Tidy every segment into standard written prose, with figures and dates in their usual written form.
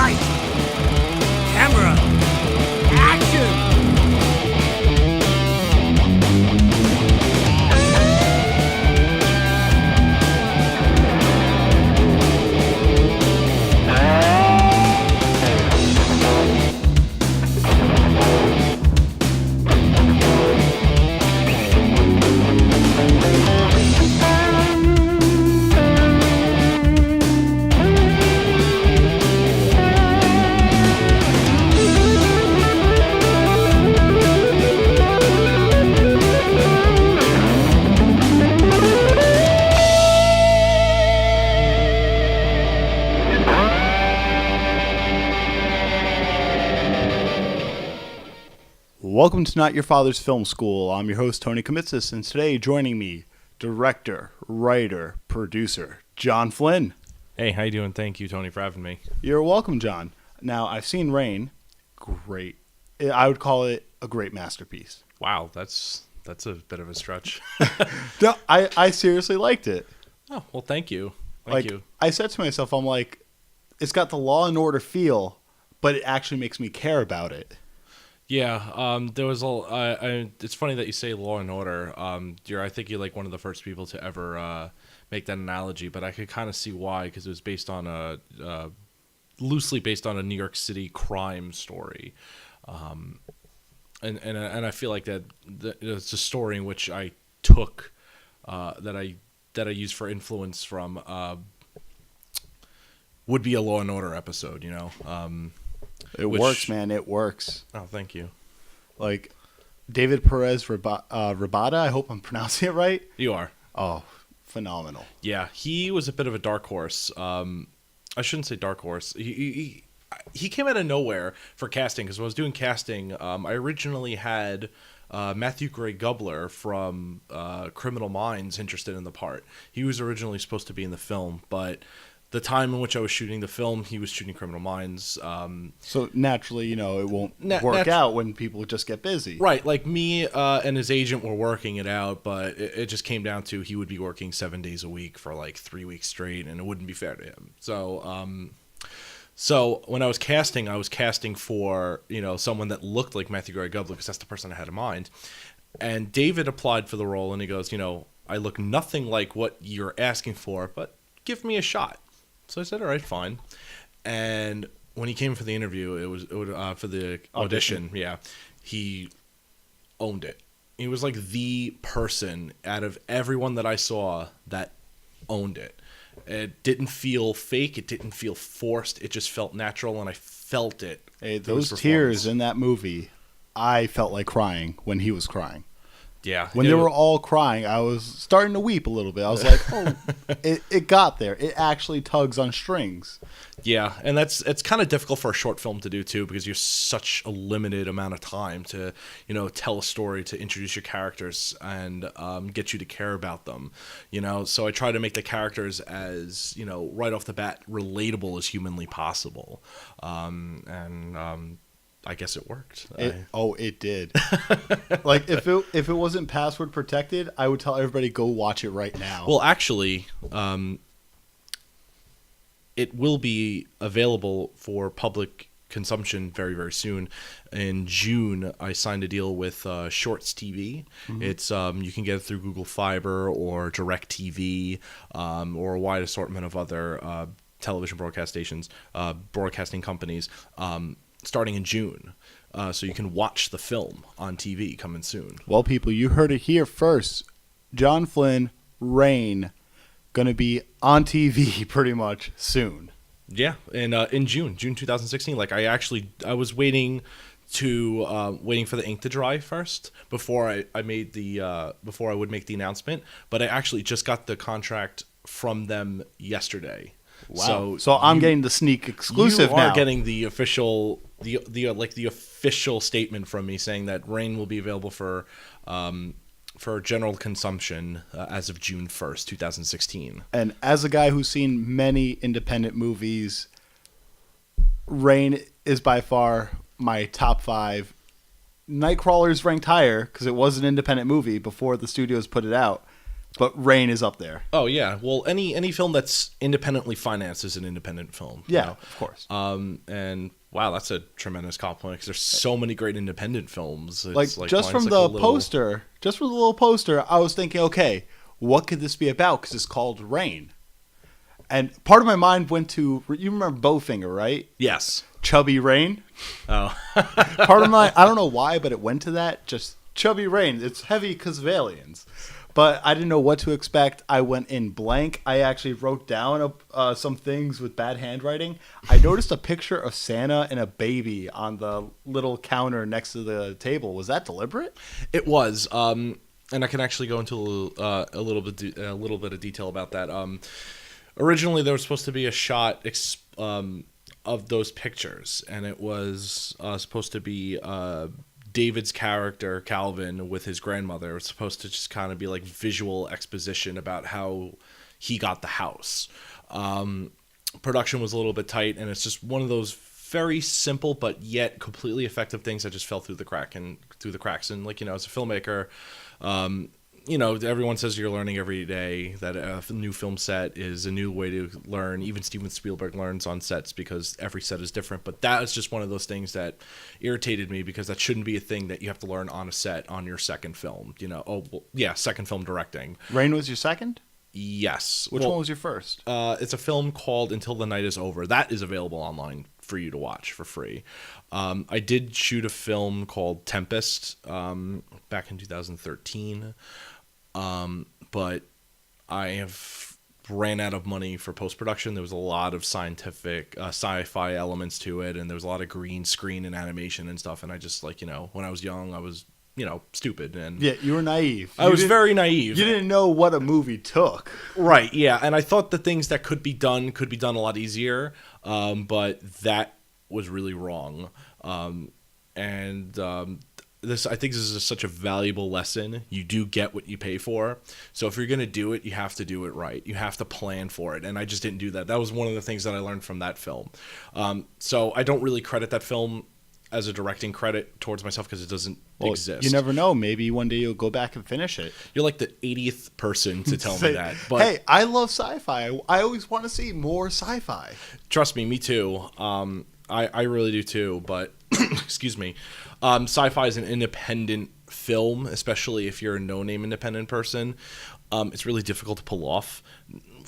Lights, camera, action! Welcome to Not Your Father's Film School. I'm your host, Tony Kamitsis, and today joining me, director, writer, producer, John Flynn. Hey, how you doing? Thank you, Tony, for having me. You're welcome, John. Now, I've seen Rain. Great. I would call it a great masterpiece. Wow, that's a bit of a stretch. No, I seriously liked it. Oh, well, thank you. Thank you. I said to myself, I'm like, it's got the Law and Order feel, but it actually makes me care about it. Yeah, there was it's funny that you say Law and Order. I think you're like one of the first people to ever make that analogy, but I could kind of see why, because it was based on loosely based on a New York City crime story, and I feel like that it's a story in which I took that I used for influence from would be a Law and Order episode, you know. It works, man. It works. Oh, thank you. Like, David Perez Rabada, I hope I'm pronouncing it right. You are. Oh, phenomenal. Yeah, he was a bit of a dark horse. I shouldn't say dark horse. He came out of nowhere for casting, because when I was doing casting, I originally had Matthew Gray Gubler from Criminal Minds interested in the part. He was originally supposed to be in the film, but the time in which I was shooting the film, he was shooting Criminal Minds. So naturally, you know, it won't work out when people just get busy. Right, like me and his agent were working it out, but it just came down to he would be working 7 days a week for like 3 weeks straight, and it wouldn't be fair to him. So when I was casting for, you know, someone that looked like Matthew Gray Gubler, because that's the person I had in mind. And David applied for the role, and he goes, you know, I look nothing like what you're asking for, but give me a shot. So I said, all right, fine. And when he came for the interview, it was for the audition. Yeah, he owned it. He was like the person out of everyone that I saw that owned it. It didn't feel fake. It didn't feel forced. It just felt natural, and I felt it. Hey, those tears in that movie, I felt like crying when he was crying. Yeah. When they were all crying, I was starting to weep a little bit. I was like, oh, it got there. It actually tugs on strings. Yeah, and it's kind of difficult for a short film to do, too, because you're such a limited amount of time to, you know, tell a story, to introduce your characters, and get you to care about them, you know. So I try to make the characters as, you know, right off the bat, relatable as humanly possible. I guess it worked. It did. Like, if it wasn't password protected, I would tell everybody, go watch it right now. Well, actually, it will be available for public consumption very, very soon. In June, I signed a deal with Shorts TV. Mm-hmm. It's you can get it through Google Fiber or DirecTV, or a wide assortment of other television broadcast stations, broadcasting companies. Starting in June, so you can watch the film on TV coming soon. Well, people, you heard it here first. John Flynn, Rain, gonna be on TV pretty much soon. Yeah, and in June 2016. Like I was waiting for the ink to dry first before I would make the announcement. But I actually just got the from them yesterday. Wow. So I'm getting the sneak exclusive now. You are getting the official the official statement from me saying that Rain will be available for general consumption as of June 1st, 2016. And as a guy who's seen many independent movies, Rain is by far my top 5. Nightcrawler's ranked higher because it was an independent movie before the studios put it out. But Rain is up there. Oh yeah, well any film that's independently financed is an independent film. Yeah, you know? of course. And wow, that's a tremendous compliment because there's so many great independent films. It's Like just from mine's the like a little- poster, just from the little poster, I was thinking, okay, what could this be about? Because it's called Rain. And part of my mind went to, you remember Bowfinger, right? Yes. Chubby Rain. Oh. Part of my, I don't know why, but it went to that. Just Chubby Rain. It's heavy because of aliens. But I didn't know what to expect. I went in blank. I actually wrote down some things with bad handwriting. I noticed a picture of Santa and a baby on the little counter next to the table. Was that deliberate? It was. And I can actually go into a little bit of detail about that. Originally, there was supposed to be a shot of those pictures, and it was supposed to be David's character, Calvin, with his grandmother. It was supposed to just kind of be like visual exposition about how he got the house. Production was a little bit tight, and it's just one of those very simple but yet completely effective things that just fell through the cracks. And like, as a filmmaker, everyone says you're learning every day, that a new film set is a new way to learn. Even Steven Spielberg learns on sets because every set is different. But that is just one of those things that irritated me, because that shouldn't be a thing that you have to learn on a set on your second film. Second film directing. Rain was your second? Yes. Which one was your first? It's a film called Until the Night is Over. That is available online for you to watch for free. I did shoot a film called Tempest back in 2013. But I have ran out of money for post-production. There was a lot of scientific sci-fi elements to it, and there was a lot of green screen and animation and stuff. And I just when I was young, I was stupid, and Yeah, you were naive. I was very naive. You didn't know what a movie took. Right, yeah. And I thought the things that could be done a lot easier, but that was really wrong. I think this is such a valuable lesson. You do get what you pay for. So if you're going to do it, you have to do it right. You have to plan for it. And I just didn't do that. That was one of the things that I learned from that film. So I don't really credit that film as a directing credit towards myself, because it doesn't exist. You never know. Maybe one day you'll go back and finish it. You're like the 80th person to tell me that. But hey, I love sci-fi. I always want to see more sci-fi. Trust me too. I really do too. But excuse me. Sci-fi is an independent film, especially if you're a no-name independent person. It's really difficult to pull off.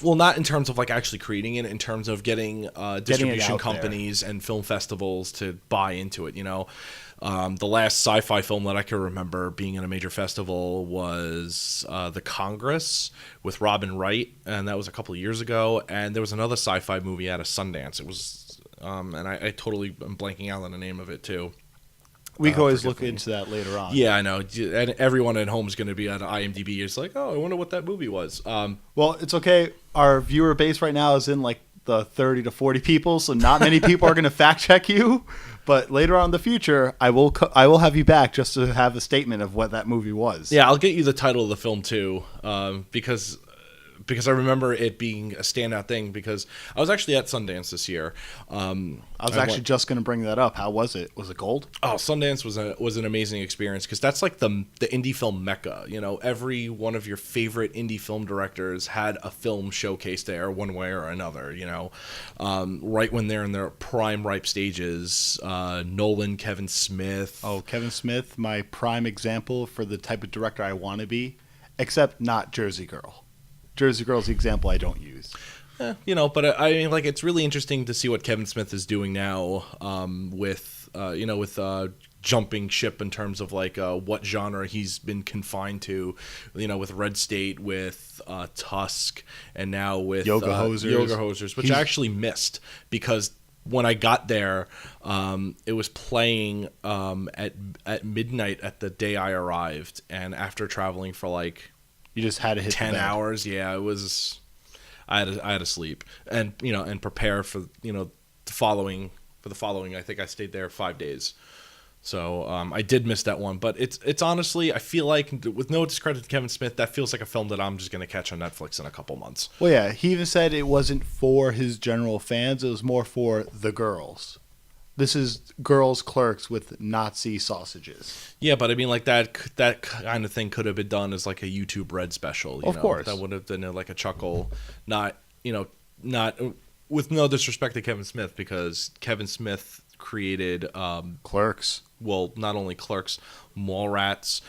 Well, not in terms of like actually creating it, in terms of getting distribution companies and film festivals to buy into it. The last sci-fi film that I can remember being in a major festival was The Congress with Robin Wright, and that was a couple of years ago. And there was another sci-fi movie out of Sundance. It was, and I totally am blanking out on the name of it too. We can always look into that later on. Yeah, I know. And everyone at home is going to be on IMDb. It's like, oh, I wonder what that movie was. Well, it's okay. Our viewer base right now is in like the 30 to 40 people, so not many people are going to fact check you. But later on in the future, I will have you back just to have a statement of what that movie was. Yeah, I'll get you the title of the film too, because I remember it being a standout thing, because I was actually at Sundance this year. I was actually just going to bring that up. How was it? Was it gold? Oh, Sundance was an amazing experience, because that's like the indie film mecca. Every one of your favorite indie film directors had a film showcase there one way or another. Right when they're in their prime ripe stages. Nolan, Kevin Smith. Oh, Kevin Smith, my prime example for the type of director I want to be, except not Jersey Girl. Jersey Girl's the example I don't use. But I mean, like, it's really interesting to see what Kevin Smith is doing now, with jumping ship in terms of like what genre he's been confined to, with Red State, with Tusk, and now with Yoga Hosers, which I actually missed, because when I got there, it was playing at midnight at the day I arrived, and after traveling for like you just had to hit 10 hours. Yeah, it was. I had to sleep and and prepare for the following. I think I stayed there 5 days, so I did miss that one. But it's honestly, I feel like, with no discredit to Kevin Smith, that feels like a film that I'm just gonna catch on Netflix in a couple months. Well, yeah, he even said it wasn't for his general fans; it was more for the girls. This is girls' clerks with Nazi sausages. Yeah, but I mean, like that kind of thing could have been done as like a YouTube Red special. You Of know? course. That would have been like a chuckle, not not with no disrespect to Kevin Smith, because Kevin Smith created Clerks. well, not only Clerks, Mallrats,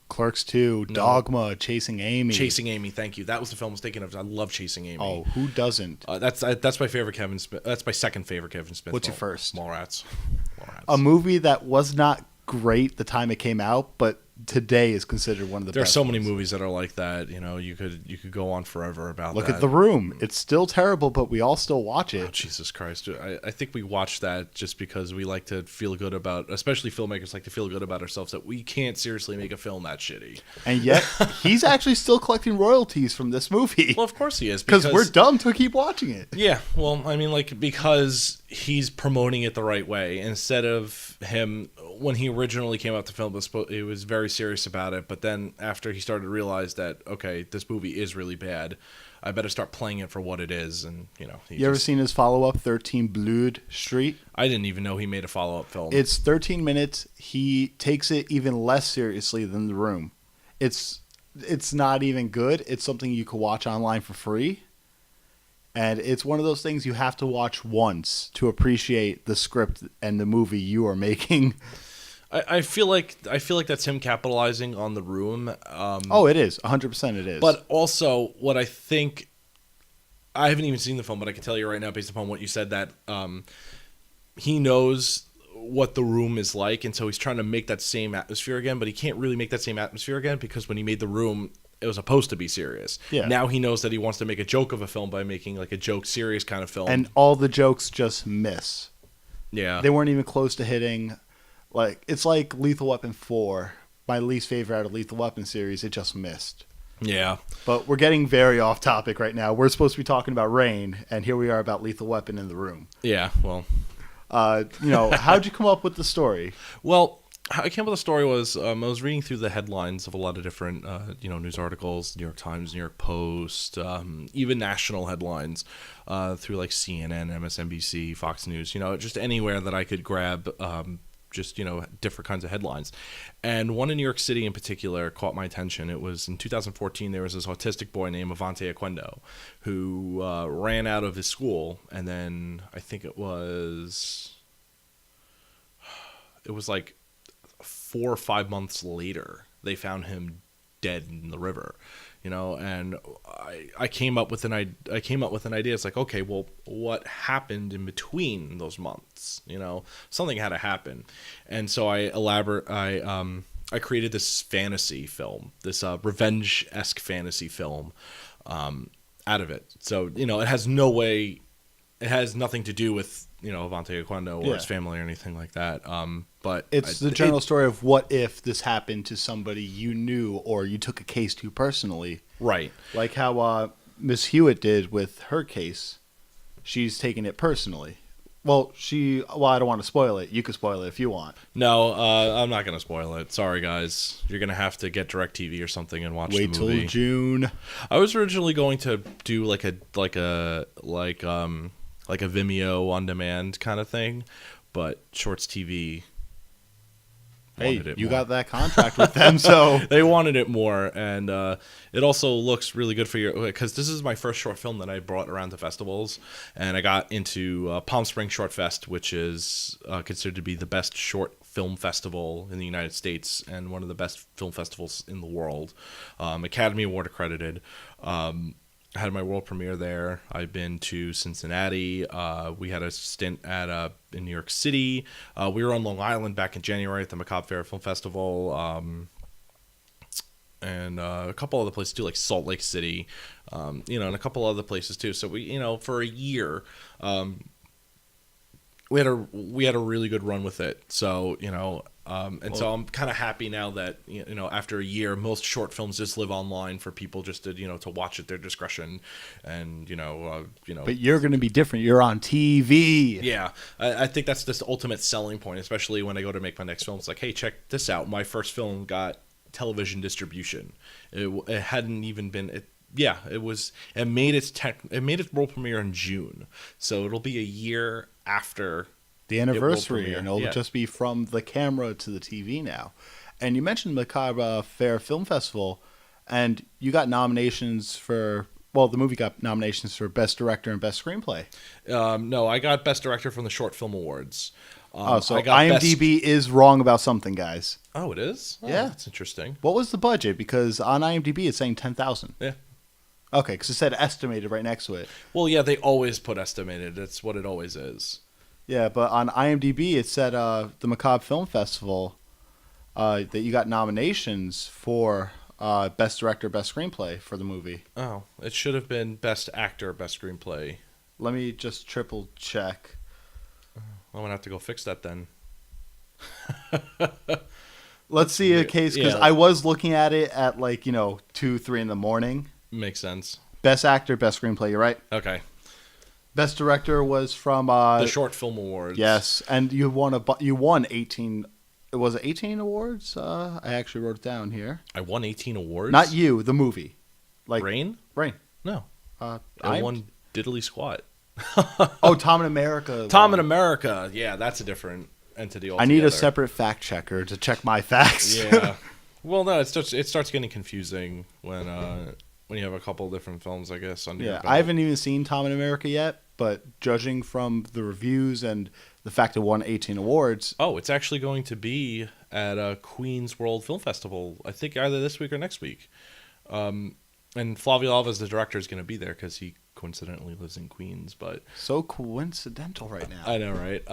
Clerks 2, Dogma, Chasing Amy. Chasing Amy. Thank you. That was the film I was thinking of. I love Chasing Amy. Oh, who doesn't? That's my favorite Kevin Smith. That's my second favorite Kevin Smith. What's your film. first? Mallrats. A movie that was not great the time it came out, but today is considered one of the There are best. so many ones. movies that are like that. You know, you could go on forever about Look that. at The Room. It's still terrible, but we all still watch it. Oh, Jesus Christ. I think we watch that just because we like to feel good about, especially filmmakers like to feel good about ourselves, that we can't seriously make a film that shitty. And yet, he's actually still collecting royalties from this movie. Well, of course he is. Because we're dumb to keep watching it. Yeah, well, I mean, like, because he's promoting it the right way. Instead of him, when he originally came out the film, it was very serious about it. But then after he started to realize that, okay, this movie is really bad, I better start playing it for what it is. And, you know. You ever seen his follow-up, 13 Blood Street? I didn't even know he made a follow-up film. It's 13 minutes. He takes it even less seriously than The Room. It's not even good. It's something you can watch online for free. And it's one of those things you have to watch once to appreciate the script and the movie you are making. I feel like that's him capitalizing on The Room. Oh, it is. 100% it is. But also, what I think, I haven't even seen the film, but I can tell you right now, based upon what you said, that he knows what The Room is like, and so he's trying to make that same atmosphere again, but he can't really make that same atmosphere again because when he made The Room, it was supposed to be serious. Yeah. Now he knows that he wants to make a joke of a film by making like a joke serious kind of film. And all the jokes just miss. yeah. They weren't even close to hitting. Like, it's like Lethal Weapon 4, my least favorite out of Lethal Weapon series. It just missed. Yeah. But we're getting very off topic right now. We're supposed to be talking about Rain, and here we are about Lethal Weapon in The Room. Yeah. Well, How'd you come up with the story? Well, how I came up with the story was I was reading through the headlines of a lot of different news articles, New York Times, New York Post, even national headlines through like CNN, MSNBC, Fox News, just anywhere that I could grab different kinds of headlines. And one in New York City in particular caught my attention. It was in 2014. There was this autistic boy named Avante Aquendo who ran out of his school, and then I think it was like 4 or 5 months later, they found him dead in the river, and I came up with an idea. It's like, okay, well, what happened in between those months? Something had to happen. And so I created this fantasy film, this revenge-esque fantasy film out of it. So, it has nothing to do with, Avante Aquendo or his family or anything like that. But It's the general story of what if this happened to somebody you knew or you took a case to personally. Right. Like how Miss Hewitt did with her case. She's taking it personally. Well, I don't want to spoil it. You can spoil it if you want. No, I'm not going to spoil it. Sorry, guys. You're going to have to get DirecTV or something and watch the movie. Wait till June. I was originally going to do like a Vimeo on demand kind of thing, but Shorts TV wanted it you more. got that contract with them, so They wanted it more, and it also looks really good for because this is my first short film that I brought around to festivals, and I got into Palm Springs Short Fest, which is considered to be the best short film festival in the United States and one of the best film festivals in the world, Academy Award accredited. I had my world premiere there. I've been to Cincinnati. We had a stint in New York City. We were on Long Island back in January at the Macabre Fair Film Festival, and a couple other places too, like Salt Lake City, and a couple other places too. So we, for a year, we had a really good run with it. So so I'm kind of happy now that after a year, most short films just live online for people just to to watch at their discretion, and But you're going to be different. You're on TV. Yeah, I think that's the ultimate selling point, especially when I go to make my next film. It's like, hey, check this out. My first film got television distribution. It hadn't even been. Yeah, it was. It made its world premiere in June, so it'll be a year after The anniversary, premiere, and it'll yeah. just be from the camera to the TV now. And you mentioned Macabre Fair Film Festival, and you got nominations for. Well, the movie got nominations for Best Director and Best Screenplay. No, I got Best Director from the Short Film Awards. So I got IMDb is wrong about something, guys. Oh, it is. Oh, Yeah. that's interesting. What was the budget? Because on IMDb it's saying 10,000. Yeah. Okay, because it said estimated right next to it. Well, yeah, they always put estimated. That's what it always is. Yeah, but on IMDb it said the Macabre Film Festival that you got nominations for Best Director, Best Screenplay for the movie. Oh, it should have been Best Actor, Best Screenplay. Let me just triple check. I'm gonna have to go fix that then. Let's see a case, because Yeah. I was looking at it at 2, 3 in the morning. Makes sense. Best Actor, Best Screenplay, you're right. Okay. Best Director was from The Short Film Awards. yes, and you won 18. Was it 18 awards? I actually wrote it down here. I won 18 awards. Not you, the movie. Rain? Rain. No. I I won diddly squat. Oh, Tom in America. Tom in America. Yeah, that's a different entity altogether. I need a separate fact checker to check my facts. Yeah. Well, no, it starts getting confusing when you have a couple different films, I guess. Under your Yeah, belt. I haven't even seen Tom in America yet, but judging from the reviews and the fact it won 18 awards. Oh, it's actually going to be at Queens World Film Festival. I think either this week or next week. And Flavio Alva's the director is going to be there because he coincidentally lives in Queens. But So coincidental right now. I know, right?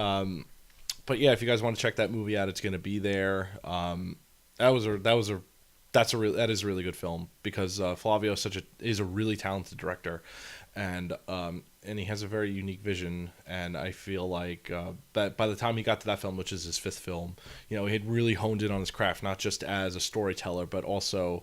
But yeah, if you guys want to check that movie out, it's going to be there. That is a really good film because Flavio is a really talented director, and he has a very unique vision. And I feel like that by the time he got to that film, which is his fifth film, he had really honed in on his craft, not just as a storyteller, but also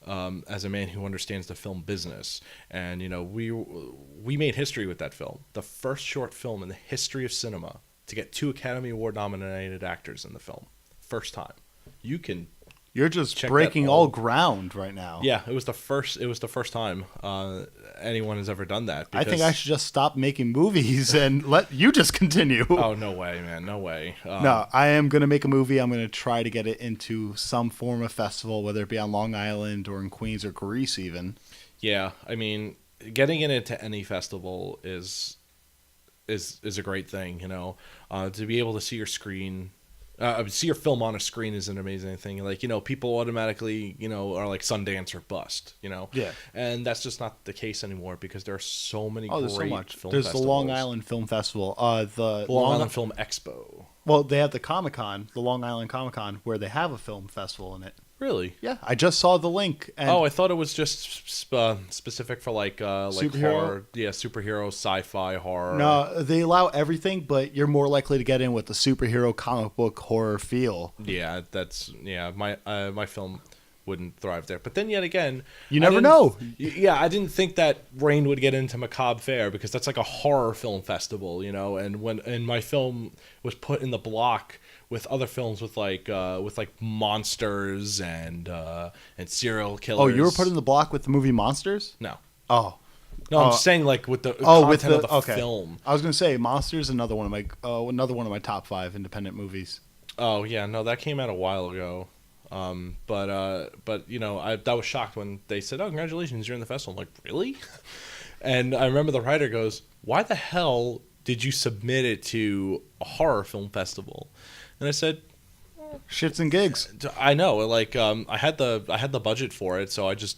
as a man who understands the film business. And we made history with that film, the first short film in the history of cinema to get 2 Academy Award nominated actors in the film, first time. You're just check breaking that all all- ground right now. Yeah, it was the first time anyone has ever done that. I think because- I should just stop making movies and let you just continue. Oh, no way, man, no way. No, I am going to make a movie. I'm going to try to get it into some form of festival, whether it be on Long Island or in Queens or Greece even. Yeah, I mean, getting it into any festival is a great thing. To be able to see your screen. See your film on a screen is an amazing thing. People automatically, are like Sundance or bust, Yeah. And that's just not the case anymore because there are so many Oh, great there's so much. film There's festivals. the Long Island Film Festival. The Long Island Film Expo. Well, they have the Comic-Con, the Long Island Comic-Con, where they have a film festival in it. Really? Yeah, I just saw the link. And I thought it was just specific for like Superhero? horror, superhero, sci-fi, horror. No, they allow everything, but you're more likely to get in with the superhero comic book horror feel. Yeah, my film wouldn't thrive there. But then yet again, You never I didn't- know. Yeah, I didn't think that Rain would get into Macabre Fair because that's like a horror film festival, and my film was put in the block with other films with like monsters and serial killers. Oh, you were put in the block with the movie Monsters? No. Oh. No, I'm Oh. just saying like with the With content the of the film. I was gonna say Monsters, another one of my top 5 independent movies. Oh yeah, no, that came out a while ago. But I was shocked when they said, "Oh, congratulations, you're in the festival." I'm like, really? And I remember the writer goes, "Why the hell did you submit it to a horror film festival?" And I said, Shits and gigs. "I know, I had the budget for it, so I just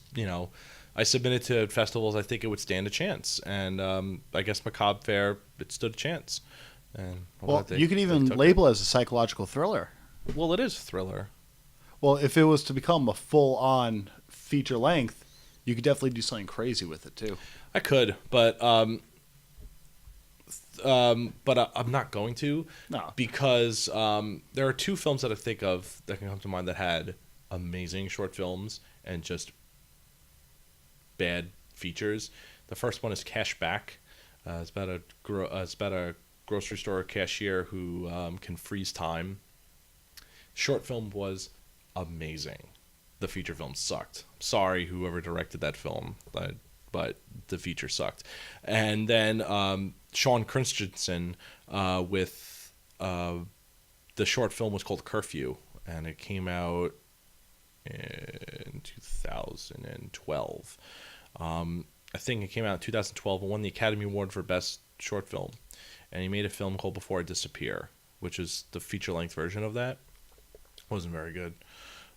I submitted to festivals I think it would stand a chance, and I guess Macabre Fair it stood a chance." And I'm Well, glad you could they even took it. label it as a psychological thriller. Well, it is a thriller. Well, if it was to become a full-on feature length, you could definitely do something crazy with it too. I could, but I'm not going to. No. Because there are 2 films that I think of that can come to mind that had amazing short films and just bad features. The first one is Cash Back. It's about a grocery store cashier who can freeze time. Short film was amazing. the feature film sucked. Sorry, whoever directed that film, but the feature sucked. And then Sean Christensen with the short film was called Curfew, and it came out in 2012. I think it came out in 2012 and won the Academy Award for Best Short Film. And he made a film called Before I Disappear, which is the feature-length version of that. Wasn't very good.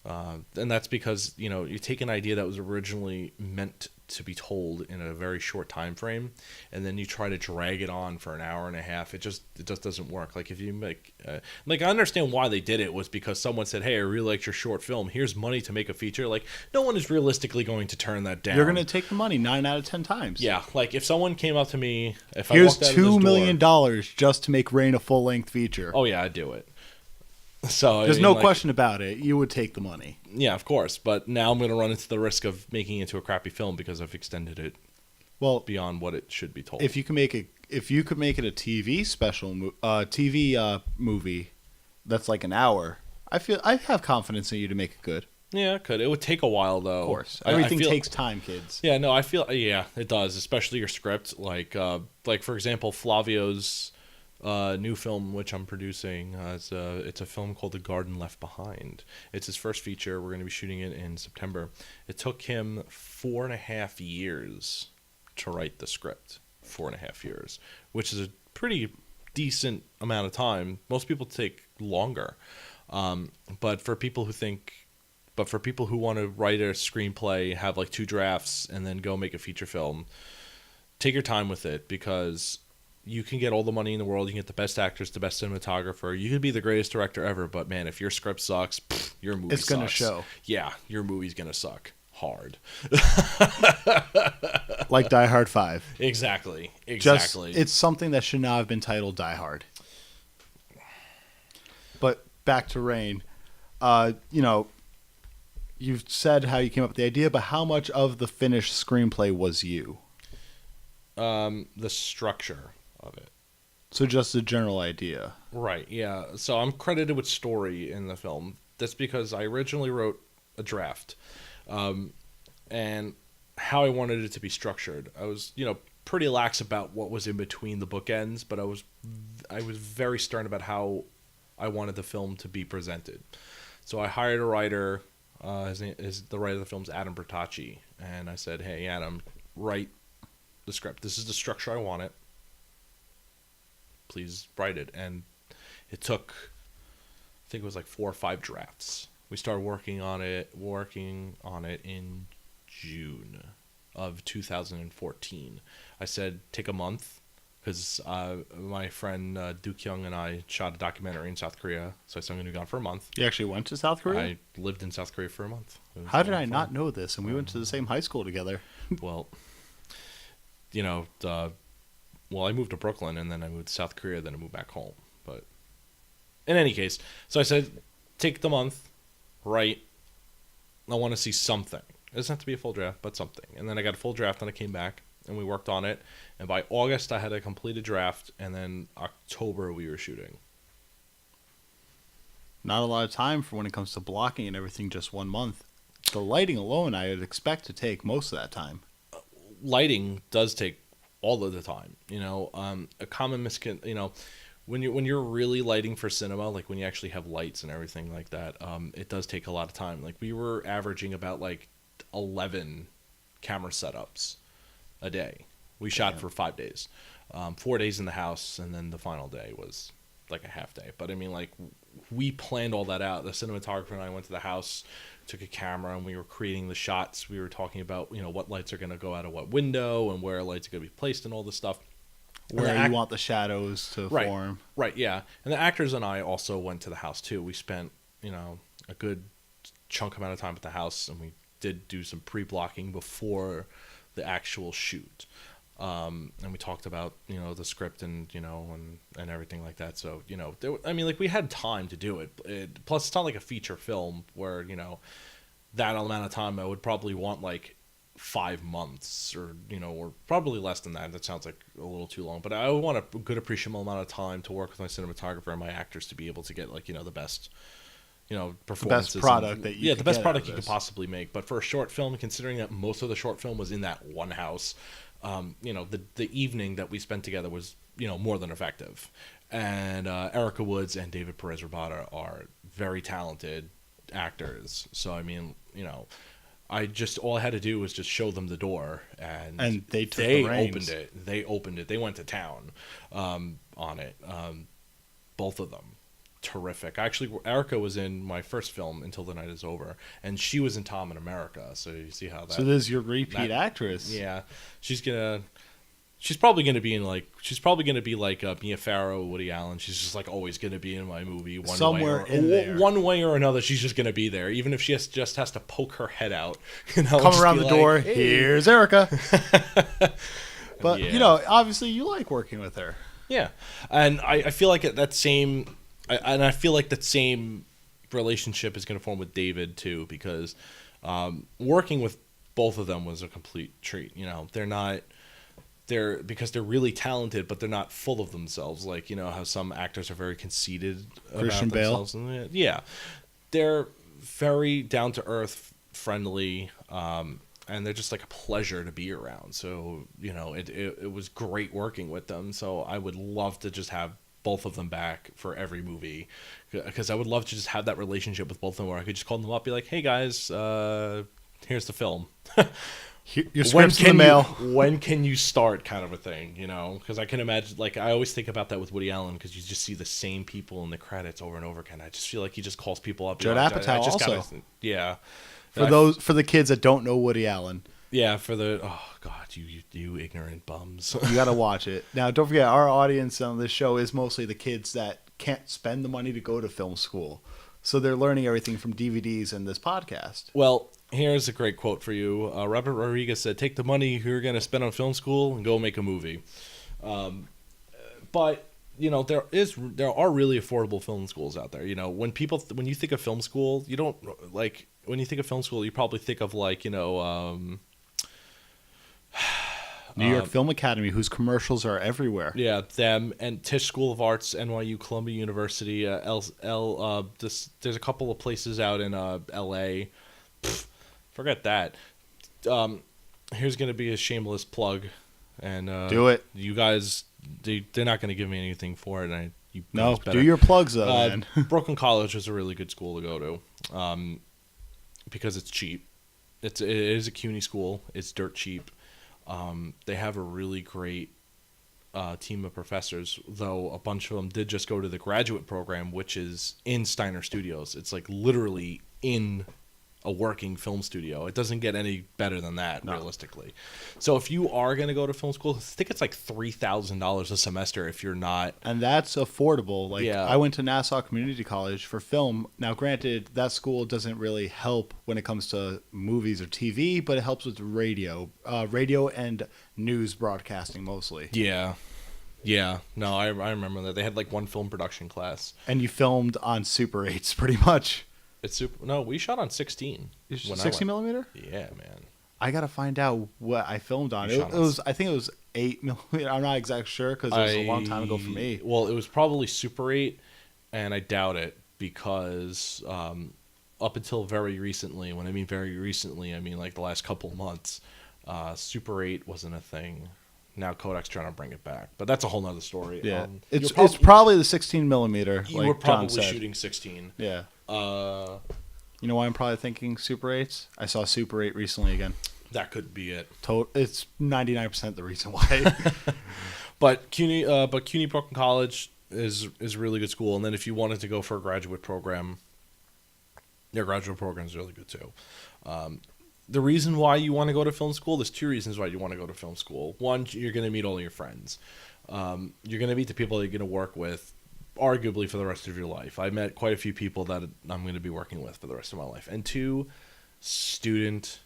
And that's because, you take an idea that was originally meant to be told in a very short time frame, and then you try to drag it on for an hour and a half. It just doesn't work. Like, if you make I understand why they did it was because someone said, hey, I really liked your short film, here's money to make a feature. Like, no one is realistically going to turn that down. You're going to take the money 9 out of 10 times. Yeah, like if someone came up to me, if here's I walked out $2 of this million door, just to make Rain a full-length feature. oh yeah, I'd do it. So there's no question about it. You would take the money. Yeah, of course. But now I'm going to run into the risk of making it into a crappy film because I've extended it beyond what it should be told. If you could make it a TV special, movie that's like an hour, I have confidence in you to make it good. Yeah, it could. It would take a while though. Of course, everything takes time, kids. Yeah, no, I feel it does, especially your script. Like for example, Flavio's new film, which I'm producing, it's a film called The Garden Left Behind. It's his first feature. We're going to be shooting it in September. It took him 4.5 years to write the script. 4.5 years, which is a pretty decent amount of time. Most people take longer, but for people who want to write a screenplay, have like 2 drafts, and then go make a feature film, take your time with it, because you can get all the money in the world. You can get the best actors, the best cinematographer. You could be the greatest director ever, but man, if your script sucks, your movie sucks. It's going to show. Yeah, your movie's going to suck hard. Like Die Hard 5. Exactly. It's something that should not have been titled Die Hard. But back to Rain. You've said how you came up with the idea, but how much of the finished screenplay was you? The structure of it. So just the general idea. Right, yeah. So I'm credited with story in the film. That's because I originally wrote a draft. And how I wanted it to be structured. I was, pretty lax about what was in between the bookends, but I was very stern about how I wanted the film to be presented. So I hired a writer. The writer of the film is Adam Bertacci. And I said, hey, Adam, write the script. This is the structure I want it. Please write it. And it took, I think it was like 4 or 5 drafts. We started working on it in June of 2014. I said, take a month, because my friend Duke Young and I shot a documentary in South Korea. So I said, I'm going to be gone for a month. You actually went to South Korea? I lived in South Korea for a month. How did I not know this? And we went to the same high school together. Well, I moved to Brooklyn, and then I moved to South Korea, then I moved back home. But in any case, so I said, take the month, write. I want to see something. It doesn't have to be a full draft, but something. And then I got a full draft, and I came back, and we worked on it. And by August, I had a completed draft, and then October, we were shooting. Not a lot of time for when it comes to blocking and everything, just 1 month. The lighting alone, I would expect to take most of that time. Lighting does take all of the time. A common when you're really lighting for cinema, like when you actually have lights and everything like that, it does take a lot of time. Like we were averaging about like 11 camera setups a day. We shot for 5 days, 4 days in the house, and then the final day was like a half day. But I mean, like we planned all that out. The cinematographer and I went to the house, took a camera, and we were creating the shots. We were talking about what lights are going to go out of what window and where lights are going to be placed and all this stuff. Where you want the shadows to form. Right, yeah. And the actors and I also went to the house too. We spent, a good chunk amount of time at the house, and we did do some pre-blocking before the actual shoot. And we talked about, the script and everything like that. So, we had time to do it. Plus, it's not like a feature film where, that amount of time I would probably want like 5 months or probably less than that. That sounds like a little too long, but I would want a good appreciable amount of time to work with my cinematographer and my actors to be able to get like, the best, performances. Best product that you yeah, could the best get out product of you could this. possibly make. But for a short film, considering that most of the short film was in that one house, the evening that we spent together was more than effective. And Erica Woods and David Perez Rabada are very talented actors. So I mean, all I had to do was just show them the door, and they took the reins. opened it. They opened it. They went to town on it. Both of them, terrific. Actually, Erica was in my first film, Until the Night Is Over, and she was in Tom in America. So you see how that. So this is your repeat actress. Yeah, She's probably gonna be like Mia Farrow, Woody Allen. She's just like always gonna be in my movie one way or another. She's just gonna be there, even if she just has to poke her head out. Come around the door. Hey. Here's Erica. But Yeah. obviously you like working with her. Yeah, and I feel like that same relationship is gonna form with David too, because working with both of them was a complete treat. Because they're really talented, but they're not full of themselves. Like, how some actors are very conceited Christian about Bale. themselves. Yeah. They're very down to earth, friendly, and they're just like a pleasure to be around. So, it was great working with them. So I would love to just have both of them back for every movie, because I would love to just have that relationship with both of them where I could just call them up, be like, hey guys, here's the film. Your script's in the mail. When can you start, kind of a thing, Because I can imagine, like, I always think about that with Woody Allen, because you just see the same people in the credits over and over again. I just feel like he just calls people up. Judd Apatow also. Yeah. For the kids that don't know Woody Allen. Yeah, oh God, you ignorant bums. You got to watch it. Now, don't forget, our audience on this show is mostly the kids that can't spend the money to go to film school. So they're learning everything from DVDs and this podcast. Well, here's a great quote for you. Robert Rodriguez said, "Take the money you're going to spend on film school and go make a movie." But there are really affordable film schools out there. When you think of film school, you don't like when you think of film school, you probably think of like New York Film Academy, whose commercials are everywhere. Yeah, them and Tisch School of Arts, NYU, Columbia University. There's a couple of places out in L.A. Forget that. Here's going to be a shameless plug, and do it. You guys, they're not going to give me anything for it. Do your plugs though, man. Brooklyn College is a really good school to go to, because it's cheap. It is a CUNY school. It's dirt cheap. They have a really great team of professors, though a bunch of them did just go to the graduate program, which is in Steiner Studios. It's like literally in a working film studio. It doesn't get any better than that, realistically. So if you are going to go to film school, I think it's like $3,000 a semester if you're not. And that's affordable. Like, Yeah. I went to Nassau Community College for film. Now, granted, that school doesn't really help when it comes to movies or TV, but it helps with radio and news broadcasting mostly. Yeah. Yeah. No, I remember that. They had like one film production class. And you filmed on Super 8s pretty much. No, we shot on 16. 60 millimeter? Yeah, man. I gotta find out what I filmed on. I think it was 8 millimeter. I'm not exactly sure because it was a long time ago for me. Well, it was probably Super 8, and I doubt it because up until very recently, when I mean very recently, I mean like the last couple months, Super 8 wasn't a thing. Now Kodak's trying to bring it back, but that's a whole nother story. Yeah, it's probably the 16 millimeter. You like were probably John said. shooting 16. Yeah. You know why I'm probably thinking Super 8s? I saw Super 8 recently again. That could be it. It's 99% the reason why. But CUNY Brooklyn College is a really good school, and then if you wanted to go for a graduate program, their graduate program is really good too. The reason why you want to go to film school, there's two reasons why you want to go to film school. One, you're going to meet all your friends. You're going to meet the people that you're going to work with arguably for the rest of your life. I met quite a few people that I'm going to be working with for the rest of my life. And two, student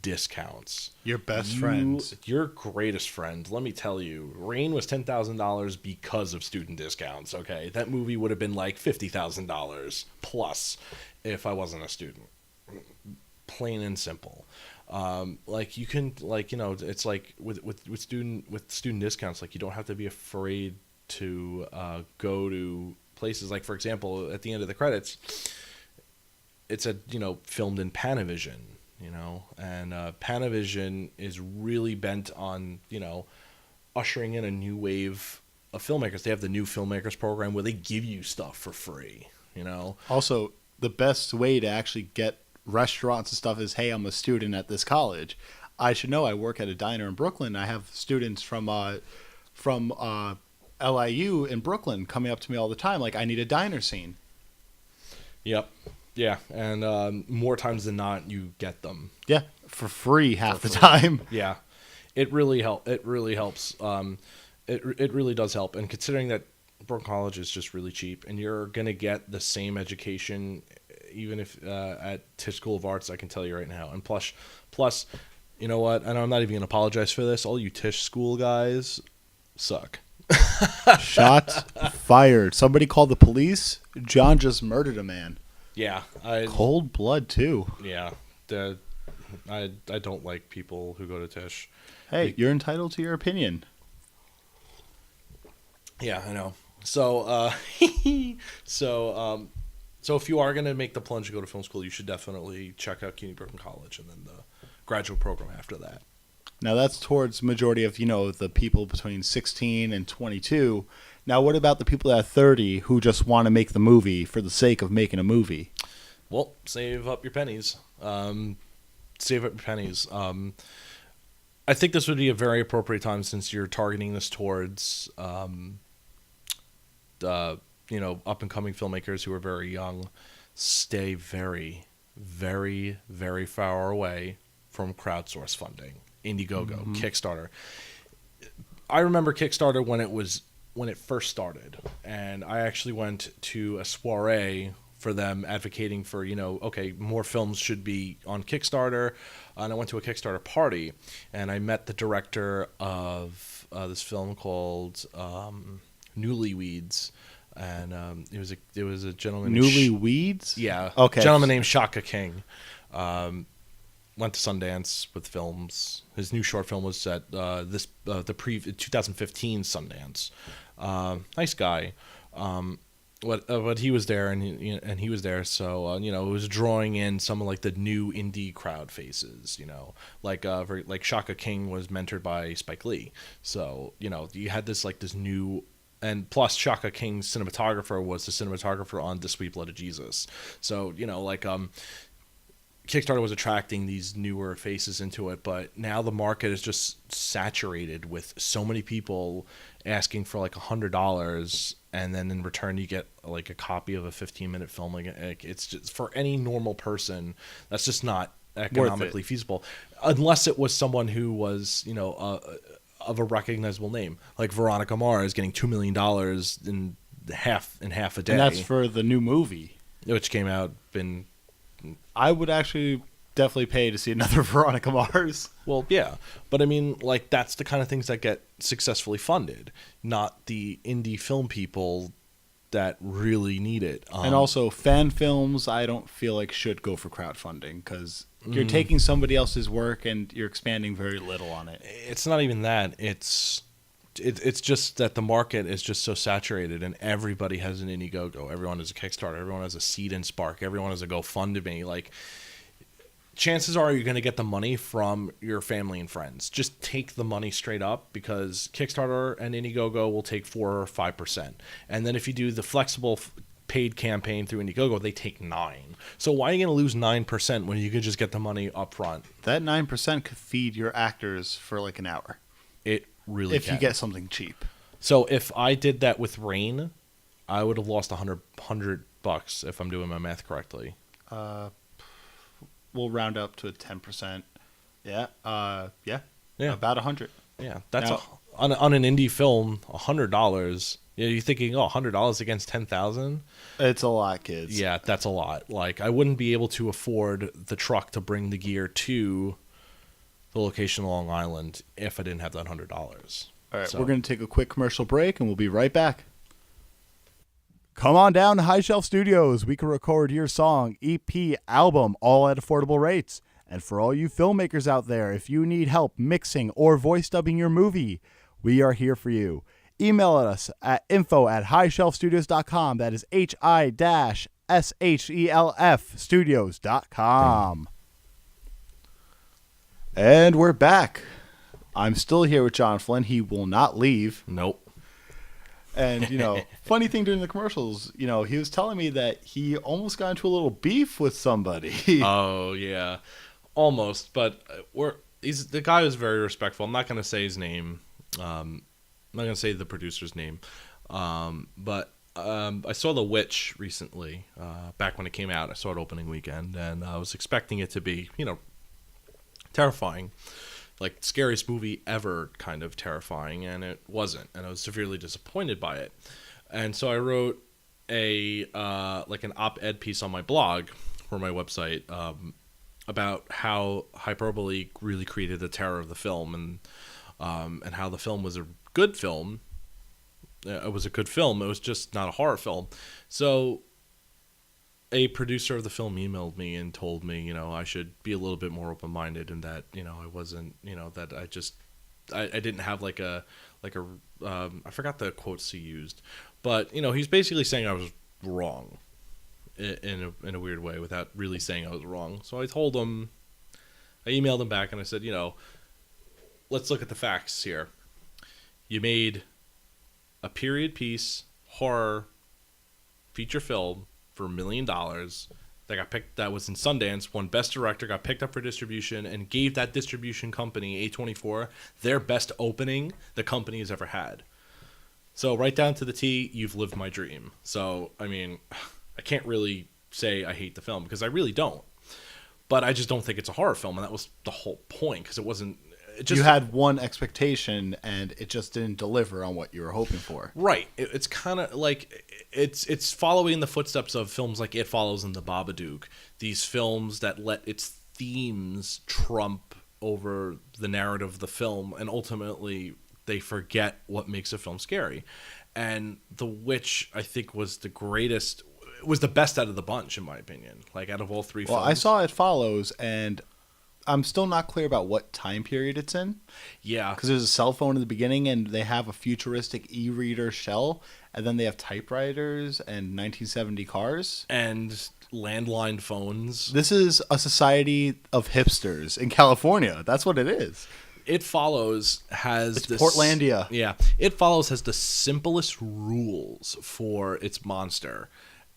discounts. Your best friends. Your greatest friend. Let me tell you, Rain was $10,000 because of student discounts, okay? That movie would have been like $50,000 plus if I wasn't a student. Plain and simple. Like you can, like, you know, it's like with student discounts, like you don't have to be afraid to go to places. Like, for example, at the end of the credits, it's a filmed in Panavision, and Panavision is really bent on ushering in a new wave of filmmakers. They have the New Filmmakers program where they give you stuff for free. Also, the best way to actually get restaurants and stuff is, hey, I'm a student at this college. I should know I work at a diner in Brooklyn. I have students from LIU in Brooklyn coming up to me all the time, like, I need a diner scene. Yep. Yeah, and more times than not, you get them. Yeah, for free half the time. Yeah, it really helps. It really helps. It really does help. And considering that Brooklyn College is just really cheap, and you're gonna get the same education, even if at Tisch School of Arts, I can tell you right now. And plus, you know what? And I'm not even gonna apologize for this. All you Tisch School guys suck. Shots fired. Somebody called the police. John just murdered a man. Yeah, cold blood too. Yeah, I don't like people who go to Tisch. Hey, you're entitled to your opinion. Yeah, I know. So, so if you are going to make the plunge to go to film school, you should definitely check out CUNY Brooklyn College and then the graduate program after that. Now, that's towards majority of, the people between 16 and 22. Now, what about the people that are 30 who just want to make the movie for the sake of making a movie? Well, save up your pennies. I think this would be a very appropriate time, since you're targeting this towards, up-and-coming filmmakers who are very young. Stay very, very, very far away from crowdsource funding. Indiegogo, Kickstarter. I remember Kickstarter when it first started, and I actually went to a soiree for them advocating for, okay, more films should be on Kickstarter. And I went to a Kickstarter party, and I met the director of this film called Newlyweeds, and it was a gentleman. Newlyweeds? Yeah. Okay. A gentleman named Shaka King. Went to Sundance with films. His new short film was at the 2015 Sundance. Nice guy. But he was there, and he was there, so it was drawing in some of like the new indie crowd faces. Like Shaka King was mentored by Spike Lee, so you had this new. And plus, Shaka King's cinematographer was the cinematographer on The Sweet Blood of Jesus. So, Kickstarter was attracting these newer faces into it, but now the market is just saturated with so many people asking for like $100, and then in return you get like a copy of a 15-minute film. Like, it's just, for any normal person, that's just not economically feasible, unless it was someone who was, of a recognizable name, like Veronica Mars is getting $2 million in half a day, and that's for the new movie, which came out. I would actually definitely pay to see another Veronica Mars. Well, yeah, but I mean, like, that's the kind of things that get successfully funded, not the indie film people that really need it. And also, fan films, I don't feel like should go for crowdfunding, because you're taking somebody else's work and you're expanding very little on it. It's not even that. It's just that the market is just so saturated, and everybody has an Indiegogo. Everyone has a Kickstarter. Everyone has a Seed and Spark. Everyone has a GoFundMe. Like, chances are you're going to get the money from your family and friends. Just take the money straight up, because Kickstarter and Indiegogo will take 4 or 5%. And then if you do the flexible paid campaign through Indiegogo, they take 9%. So why are you going to lose 9% when you could just get the money up front? That 9% could feed your actors for like an hour. It really if can. You get something cheap. So if I did that with Rain, I would have lost $100 if I'm doing my math correctly. We'll round up to 10%. Yeah. Yeah. About 100. Yeah. That's on an indie film, $100. You're thinking, $100 against 10,000. It's a lot, kids. Yeah, that's a lot. Like, I wouldn't be able to afford the truck to bring the gear to the location on Long Island if I didn't have that $100. All right, we're going to take a quick commercial break, and we'll be right back. Come on down to High Shelf Studios. We can record your song, EP, album, all at affordable rates. And for all you filmmakers out there, if you need help mixing or voice dubbing your movie, we are here for you. Email us at info@highshelfstudios.com. That is HI-SHELF SHELFstudios.com. And we're back. I'm still here with John Flynn. He will not leave. Nope. And, funny thing during the commercials, he was telling me that he almost got into a little beef with somebody. Oh, yeah. Almost. But the guy was very respectful. I'm not going to say his name. I'm not going to say the producer's name. But I saw The Witch recently, back when it came out. I saw it opening weekend, and I was expecting it to be, terrifying. Like, scariest movie ever kind of terrifying, and it wasn't, and I was severely disappointed by it. And so I wrote an op-ed piece on my blog for my website about how hyperbole really created the terror of the film, and how the film was a good film. It was a good film. It was just not a horror film. So a producer of the film emailed me and told me, I should be a little bit more open-minded, and that, I wasn't, that I didn't have I forgot the quotes he used, but, he's basically saying I was wrong in a weird way without really saying I was wrong. So I emailed him back and I said, let's look at the facts here. You made a period piece horror feature film for $1 million that was in Sundance, won Best Director, got picked up for distribution, and gave that distribution company, A24, their best opening the company has ever had. So right down to the T, you've lived my dream. So, I can't really say I hate the film, because I really don't. But I just don't think it's a horror film, and that was the whole point, because it wasn't... You had one expectation, and it just didn't deliver on what you were hoping for. Right. It's kind of like it's following the footsteps of films like It Follows and The Babadook. These films that let its themes trump over the narrative of the film, and ultimately they forget what makes a film scary. And The Witch, I think, was the best out of the bunch, in my opinion. Like, out of all three films. Well, I saw It Follows, and I'm still not clear about what time period it's in. Yeah. Because there's a cell phone in the beginning, and they have a futuristic e-reader shell, and then they have typewriters and 1970 cars. And landline phones. This is a society of hipsters in California. That's what it is. It Follows has It's Portlandia. Yeah. It Follows has the simplest rules for its monster.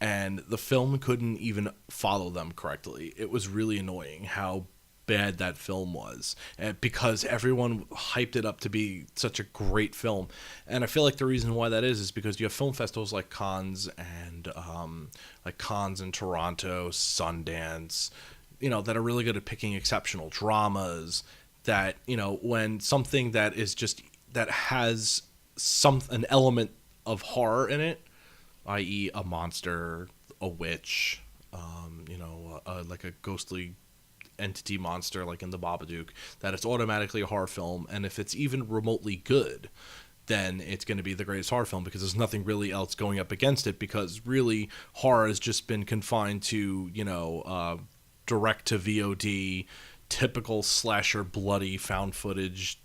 And the film couldn't even follow them correctly. It was really annoying how bad that film was, because everyone hyped it up to be such a great film. And I feel like the reason why that is because you have film festivals like Cannes and in Toronto, Sundance, that are really good at picking exceptional dramas, that, when something that has an element of horror in it, i.e. a monster, a witch, like a ghostly entity monster like in The Babadook, that it's automatically a horror film. And if it's even remotely good, then it's going to be the greatest horror film, because there's nothing really else going up against it, because really horror has just been confined to, direct to VOD, typical slasher, bloody found footage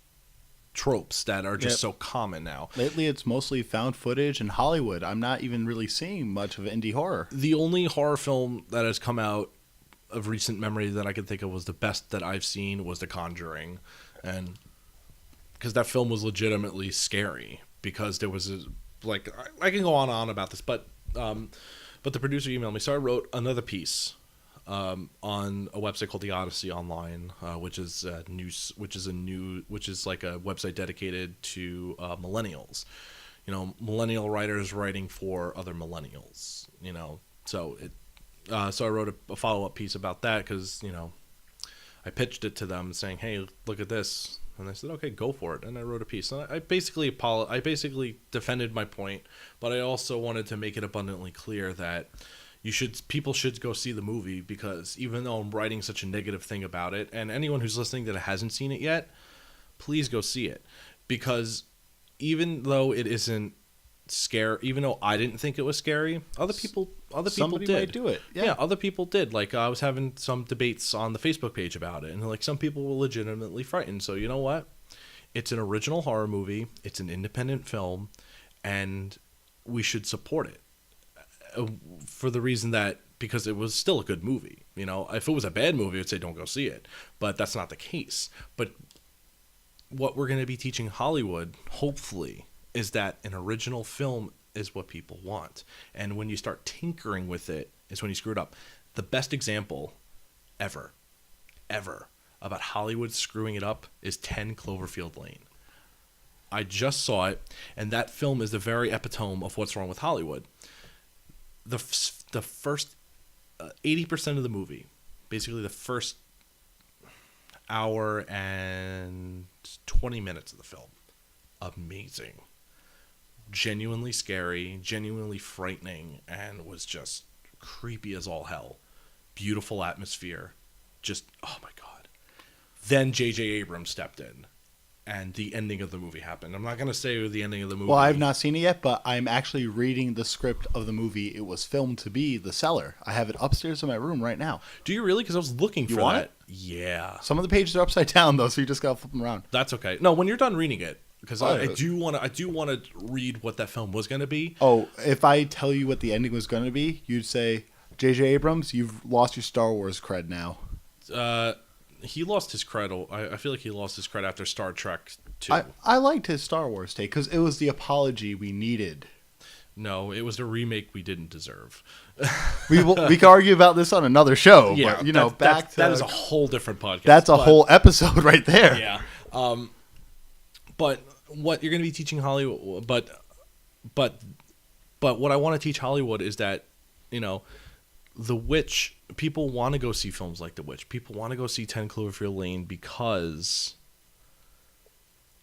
tropes that are just so common now. Lately it's mostly found footage in Hollywood. I'm not even really seeing much of indie horror. The only horror film that has come out of recent memory that I could think of was the best that I've seen was The Conjuring, and because that film was legitimately scary, because there was I can go on about this, but the producer emailed me, so I wrote another piece on a website called The Odyssey Online, which is like a website dedicated to millennials, millennial writers writing for other millennials, so I wrote a follow-up piece about that, because, I pitched it to them saying, hey, look at this. And they said, okay, go for it. And I wrote a piece. And I basically defended my point, but I also wanted to make it abundantly clear that people should go see the movie, because even though I'm writing such a negative thing about it, and anyone who's listening that hasn't seen it yet, please go see it. Because even though it isn't scary, even though I didn't think it was scary, other people Somebody did. might do it. Yeah, other people did. Like, I was having some debates on the Facebook page about it, and like some people were legitimately frightened. So you know what? It's an original horror movie. It's an independent film, and we should support it. for the reason that because it was still a good movie. You know, if it was a bad movie, I'd say don't go see it. But that's not the case. But what we're going to be teaching Hollywood, hopefully, is that an original film is what people want. And when you start tinkering with it is when you screw it up. The best example ever about Hollywood screwing it up is 10 Cloverfield Lane. I just saw it, and that film is the very epitome of what's wrong with Hollywood. The first 80% of the movie, basically the first hour and 20 minutes of the film, amazing. Genuinely scary, genuinely frightening, and was just creepy as all hell. Beautiful atmosphere. Just, oh my God. Then J.J. Abrams stepped in, and the ending of the movie happened. I'm not going to say the ending of the movie. Well, I've not seen it yet, but I'm actually reading the script of the movie it was filmed to be, The Cellar. I have it upstairs in my room right now. Do you really? Because I was looking for want that. it? Yeah. Some of the pages are upside down, though, so you just got to flip them around. That's okay. No, when you're done reading it, because I yeah. do want to read what that film was going to be. Oh, if I tell you what the ending was going to be, you'd say, J.J. Abrams, you've lost your Star Wars cred now. He lost his cred. I feel like he lost his cred after Star Trek 2. I liked his Star Wars take because it was the apology we needed. No, it was a remake we didn't deserve. We can argue about this on another show, Yeah, but that is a whole different podcast. That's a whole episode right there. Yeah. But what you're going to be teaching Hollywood, but what I want to teach Hollywood is that, you know, The Witch, people want to go see films like The Witch. People want to go see 10 Cloverfield Lane because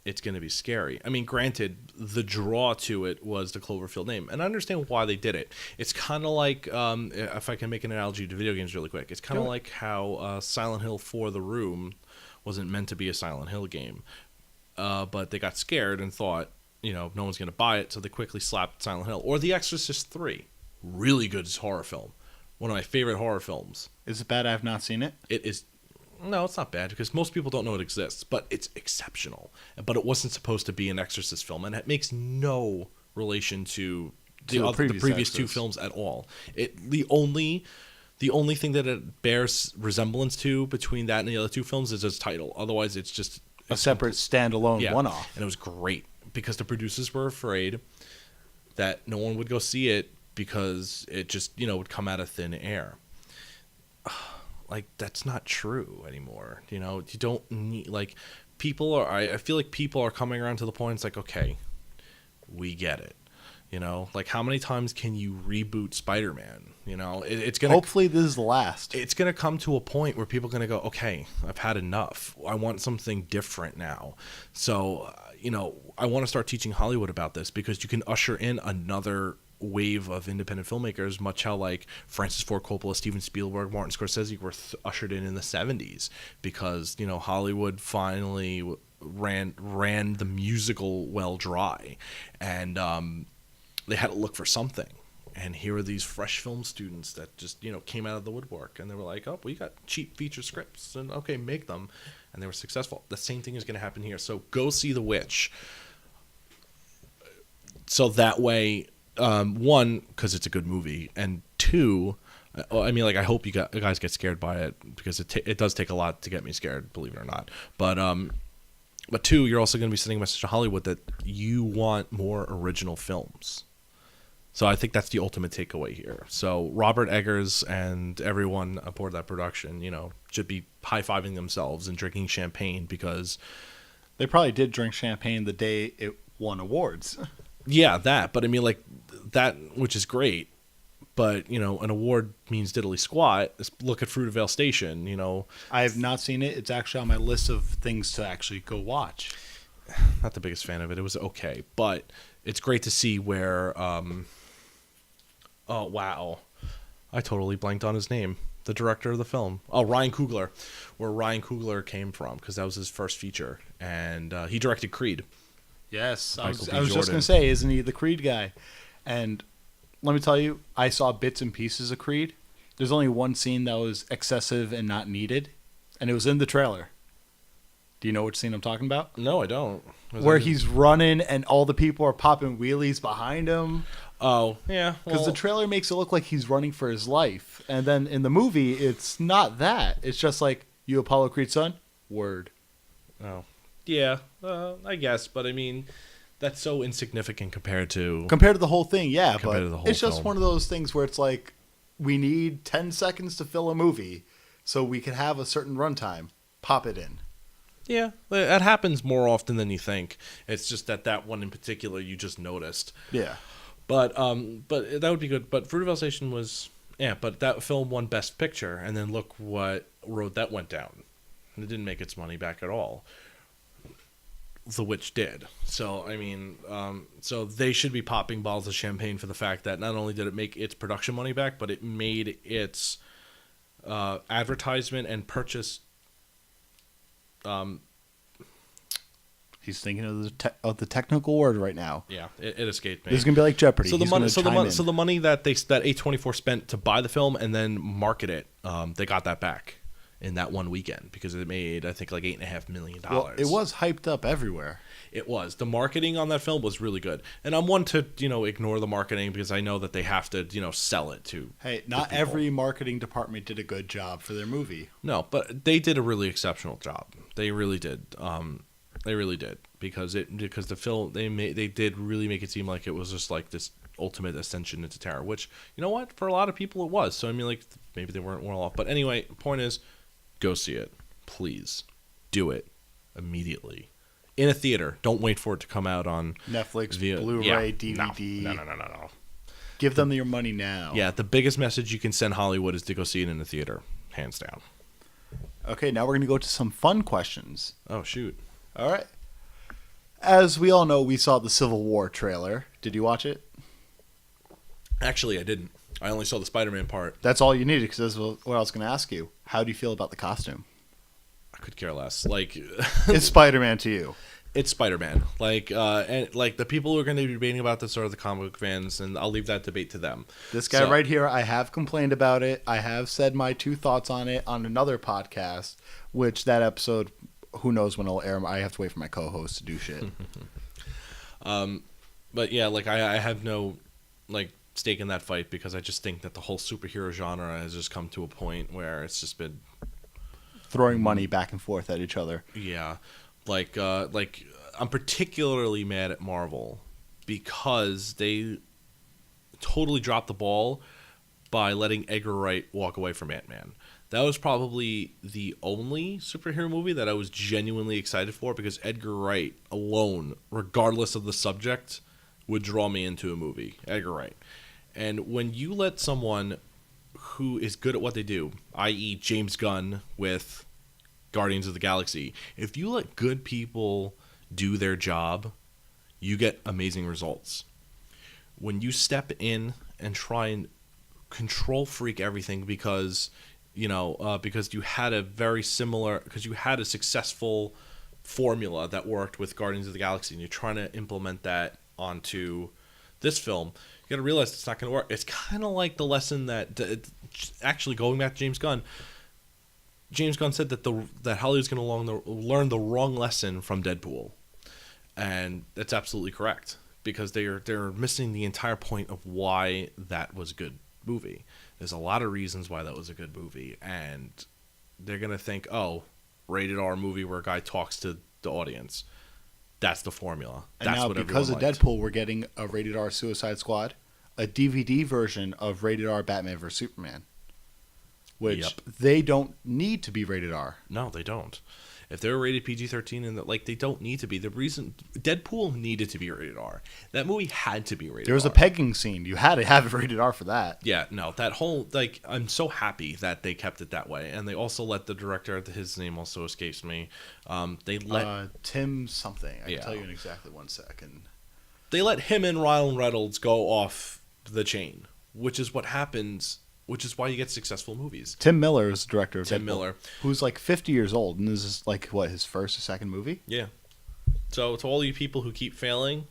it's going to be scary. I mean, granted, the draw to it was the Cloverfield name, and I understand why they did it. It's kind of like, if I can make an analogy to video games really quick, it's kind of like how Silent Hill 4 The Room wasn't meant to be a Silent Hill game, but they got scared and thought, you know, no one's going to buy it, so they quickly slapped Silent Hill. Or The Exorcist 3, really good horror film. One of my favorite horror films. Is it bad I've not seen it? It is. No, it's not bad because most people don't know it exists, but it's exceptional. But it wasn't supposed to be an Exorcist film, and it makes no relation to the previous two films at all. The only thing that it bears resemblance to between that and the other two films is its title. Otherwise, it's just a separate standalone one-off. And it was great because the producers were afraid that no one would go see it because it just, you know, would come out of thin air. Like, that's not true anymore. You know, you don't need, like, people are, I feel like people are coming around to the point, it's like, okay, we get it. You know, like, how many times can you reboot Spider-Man? You know, it's going to... Hopefully this is the last. It's going to come to a point where people are going to go, okay, I've had enough. I want something different now. So, you know, I want to start teaching Hollywood about this because you can usher in another wave of independent filmmakers, much how like Francis Ford Coppola, Steven Spielberg, Martin Scorsese were ushered in the 70s because, you know, Hollywood finally ran the musical well dry, and they had to look for something. And here are these fresh film students that just, you know, came out of the woodwork, and they were like, oh, we got cheap feature scripts, and okay, make them. And they were successful. The same thing is going to happen here. So go see The Witch. So that way, one, because it's a good movie, and two, I mean, like, I hope you guys get scared by it because it does take a lot to get me scared, believe it or not. But two, you're also going to be sending a message to Hollywood that you want more original films. So I think that's the ultimate takeaway here. So Robert Eggers and everyone aboard that production, you know, should be high-fiving themselves and drinking champagne because they probably did drink champagne the day it won awards. Yeah, that. But I mean, like, that, which is great. But, you know, an award means diddly squat. Look at Fruitvale Station, you know. I have not seen it. It's actually on my list of things to actually go watch. Not the biggest fan of it. It was okay. But it's great to see where... oh, wow. I totally blanked on his name. The director of the film. Oh, Ryan Coogler. Where Ryan Coogler came from, because that was his first feature. And he directed Creed. Yes. I was Jordan. just going to say, isn't he the Creed guy? And let me tell you, I saw bits and pieces of Creed. There's only one scene that was excessive and not needed, and it was in the trailer. Do you know which scene I'm talking about? No, I don't. Where he's running and all the people are popping wheelies behind him. Oh, yeah. Because Well, the trailer makes it look like he's running for his life. And then in the movie, it's not that. It's just like, you Apollo Creed's son? Word. oh, yeah, I guess. But I mean, that's so insignificant compared to The whole thing, yeah. Compared But to the whole it's just film. one of those things where it's like, we need 10 seconds to fill a movie so we can have a certain runtime. Pop it in. Yeah, that happens more often than you think. It's just that one in particular you just noticed. Yeah. But that would be good. But Fruit of Alsatian was, yeah, but that film won Best Picture, and then look what road that went down. And it didn't make its money back at all. The Witch did. So I mean, so they should be popping bottles of champagne for the fact that not only did it make its production money back, but it made its advertisement and purchase. He's thinking of the technical word right now. Yeah, it escaped me. This is gonna be like Jeopardy. So the He's money, gonna so the chime money, in. so the money that A24 spent to buy the film and then market it, they got that back in that one weekend because it made, I think, like $8.5 million. Well, it was hyped up everywhere. It was. The marketing on that film was really good, and I'm one to ignore the marketing because I know that they have to sell it to. Hey, not people. every marketing department did a good job for their movie. No, but they did a really exceptional job. They really did. They really did because the film they did really make it seem like it was just like this ultimate ascension into terror, which you know what, for a lot of people it was. So I mean, like maybe they weren't well off, but anyway, point is, go see it, please, do it immediately in a theater. Don't wait for it to come out on Netflix, via Blu-ray, yeah, DVD. No. Give them your money now. Yeah, the biggest message you can send Hollywood is to go see it in the theater, hands down. Okay, now we're going to go to some fun questions. Oh shoot. All right. As we all know, we saw the Civil War trailer. Did you watch it? Actually, I didn't. I only saw the Spider-Man part. That's all you needed, because that's what I was going to ask you. How do you feel about the costume? I could care less. Like, It's Spider-Man to you. it's Spider-Man. Like, and like the people who are going to be debating about this are the comic book fans, and I'll leave that debate to them. This guy right here, I have complained about it. I have said my 2 thoughts on it on another podcast, which that episode, who knows when it'll air. I have to wait for my co-host to do shit. But yeah, like I have no like stake in that fight because I just think that the whole superhero genre has just come to a point where it's just been Throwing money back and forth at each other. yeah, like I'm particularly mad at Marvel because they totally dropped the ball by letting Edgar Wright walk away from Ant-Man. That was probably the only superhero movie that I was genuinely excited for because Edgar Wright alone, regardless of the subject, would draw me into a movie. Edgar Wright. And when you let someone who is good at what they do, i.e. James Gunn with Guardians of the Galaxy, if you let good people do their job, you get amazing results. When you step in and try and control freak everything because you had a successful formula that worked with Guardians of the Galaxy and you're trying to implement that onto this film, you got to realize it's not going to work. It's kind of like the lesson that actually going back to James Gunn said that Hollywood's going to learn the wrong lesson from Deadpool. And that's absolutely correct because they're missing the entire point of why that was a good movie. There's a lot of reasons why that was a good movie, and they're going to think, oh, rated R movie where a guy talks to the audience. That's the formula. And That's now, what because of everyone liked. Deadpool, we're getting a rated R Suicide Squad, a DVD version of rated R Batman vs. Superman, which Yep. they don't need to be rated R. No, they don't. If they're rated PG-13 and they don't need to be. The reason Deadpool needed to be rated R. That movie had to be rated R. There was a pegging scene. You had to have it rated R for that. Yeah, no, that whole I'm so happy that they kept it that way, and they also let the director, his name also escapes me. They let Tim something. I Yeah. can tell you in exactly 1 second. they let him and Ryan Reynolds go off the chain, which is what happens. Which is why you get successful movies. Tim Miller is the director of Tim Deadpool, Miller. who's like 50 years old, and this is like what, his first or second movie? Yeah. So to all you people who keep failing,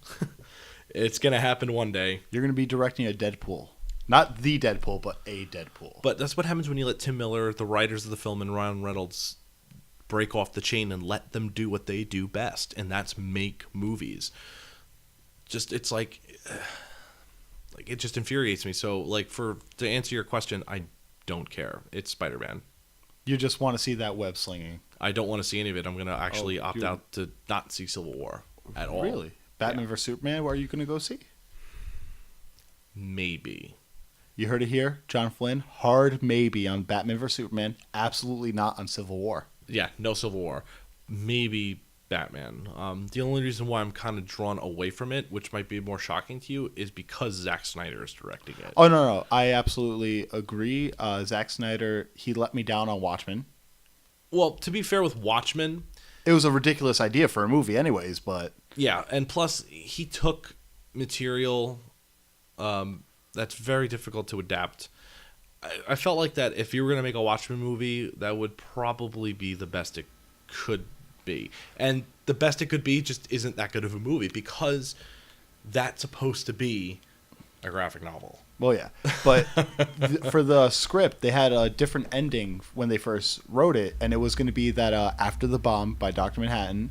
it's gonna happen one day. You're going to be directing a Deadpool. Not the Deadpool, but a Deadpool. But that's what happens when you let Tim Miller, the writers of the film, and Ryan Reynolds break off the chain and let them do what they do best, and that's make movies. Just it's like like it just infuriates me. So like to answer your question, I don't care. It's Spider-Man. You just want to see that web slinging. I don't want to see any of it. I'm going to actually opt out to not see Civil War at all. Really? Batman vs Superman? What are you going to go see? Maybe. You heard it here, John Flynn. Hard maybe on Batman vs Superman. Absolutely not on Civil War. Yeah, no Civil War. Maybe Batman. The only reason why I'm kind of drawn away from it, which might be more shocking to you, is because Zack Snyder is directing it. Oh, no. I absolutely agree. Zack Snyder, he let me down on Watchmen. Well, to be fair with Watchmen, it was a ridiculous idea for a movie anyways, but... Yeah, and plus, he took material that's very difficult to adapt. I felt like that if you were going to make a Watchmen movie, that would probably be the best it could be. And the best it could be just isn't that good of a movie because that's supposed to be a graphic novel. Well, yeah. But for the script, they had a different ending when they first wrote it, and it was going to be that After the Bomb by Dr. Manhattan,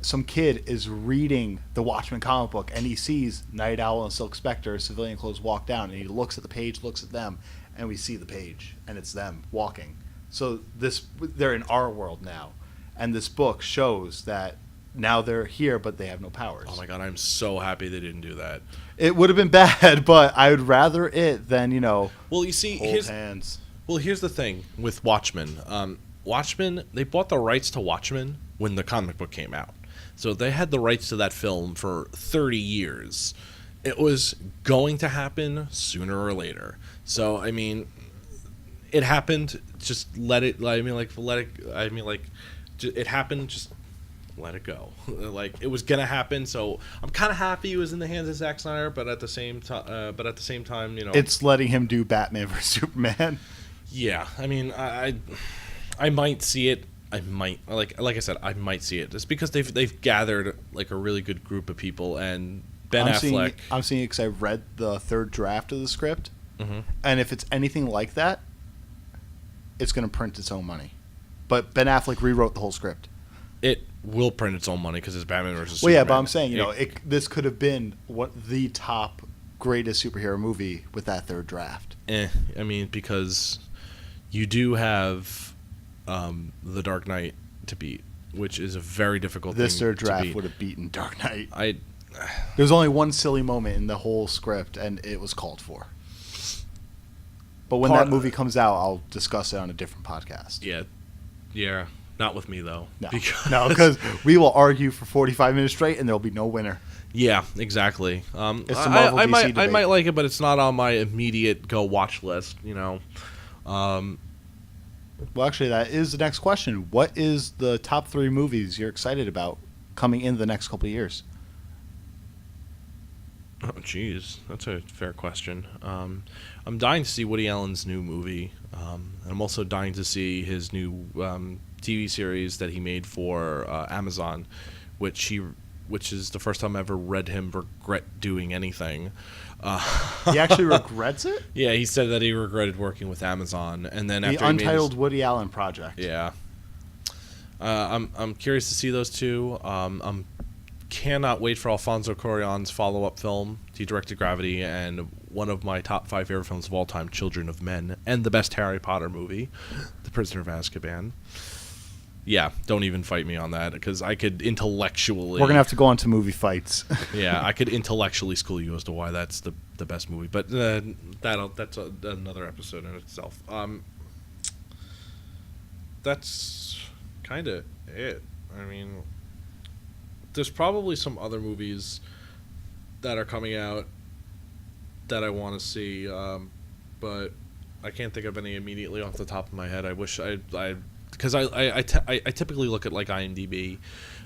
some kid is reading the Watchmen comic book, and he sees Night Owl and Silk Spectre, civilian clothes, walk down, and he looks at the page, looks at them, and we see the page, and it's them walking. So they're in our world now, and this book shows that now they're here, but they have no powers. Oh my god, I'm so happy they didn't do that. It would have been bad, but I would rather it than, Well, you see, hold hands. Well, here's the thing with Watchmen. Watchmen, they bought the rights to Watchmen when the comic book came out. So they had the rights to that film for 30 years. It was going to happen sooner or later. So, I mean, it happened. Just let it, it happened. Just let it go. Like, it was going to happen. So I'm kind of happy it was in the hands of Zack Snyder, but at the same time, it's letting him do Batman vs Superman. Yeah. I mean, I might see it. I might like I said, I might see it. It's because they've gathered like a really good group of people, and Affleck. I'm seeing it because I read the third draft of the script, and if it's anything like that, it's going to print its own money. But Ben Affleck rewrote the whole script. It will print its own money because it's Batman versus Well, Superman. yeah, but I'm saying this could have been the top greatest superhero movie with that third draft. I mean, because you do have The Dark Knight to beat, which is a very difficult thing to beat. This third draft would have beaten Dark Knight. There was only one silly moment in the whole script, and it was called for. But when that movie comes out, I'll discuss it on a different podcast. Yeah. Not with me, though. No, because we will argue for 45 minutes straight, and there will be no winner. Yeah, exactly. It's the Marvel I DC might like it, but it's not on my immediate go watch list. Well, actually, that is the next question. What is the top 3 movies you're excited about coming in the next couple of years? Oh, geez. That's a fair question. I'm dying to see Woody Allen's new movie. And I'm also dying to see his new TV series that he made for Amazon, which is the first time I ever read him regret doing anything. He actually regrets it? Yeah, he said that he regretted working with Amazon, and then the after Untitled Woody Allen Project. Yeah. I'm curious to see those two. I'm cannot wait for Alfonso Cuarón's follow-up film. He directed Gravity and one of my top 5 favorite films of all time, Children of Men, and the best Harry Potter movie, The Prisoner of Azkaban. Yeah, don't even fight me on that, because I could intellectually... We're going to have to go on to movie fights. Yeah, I could intellectually school you as to why that's the best movie, but that's another episode in itself. That's kind of it. I mean, there's probably some other movies that are coming out that I want to see, but I can't think of any immediately off the top of my head. I wish because I typically look at like IMDb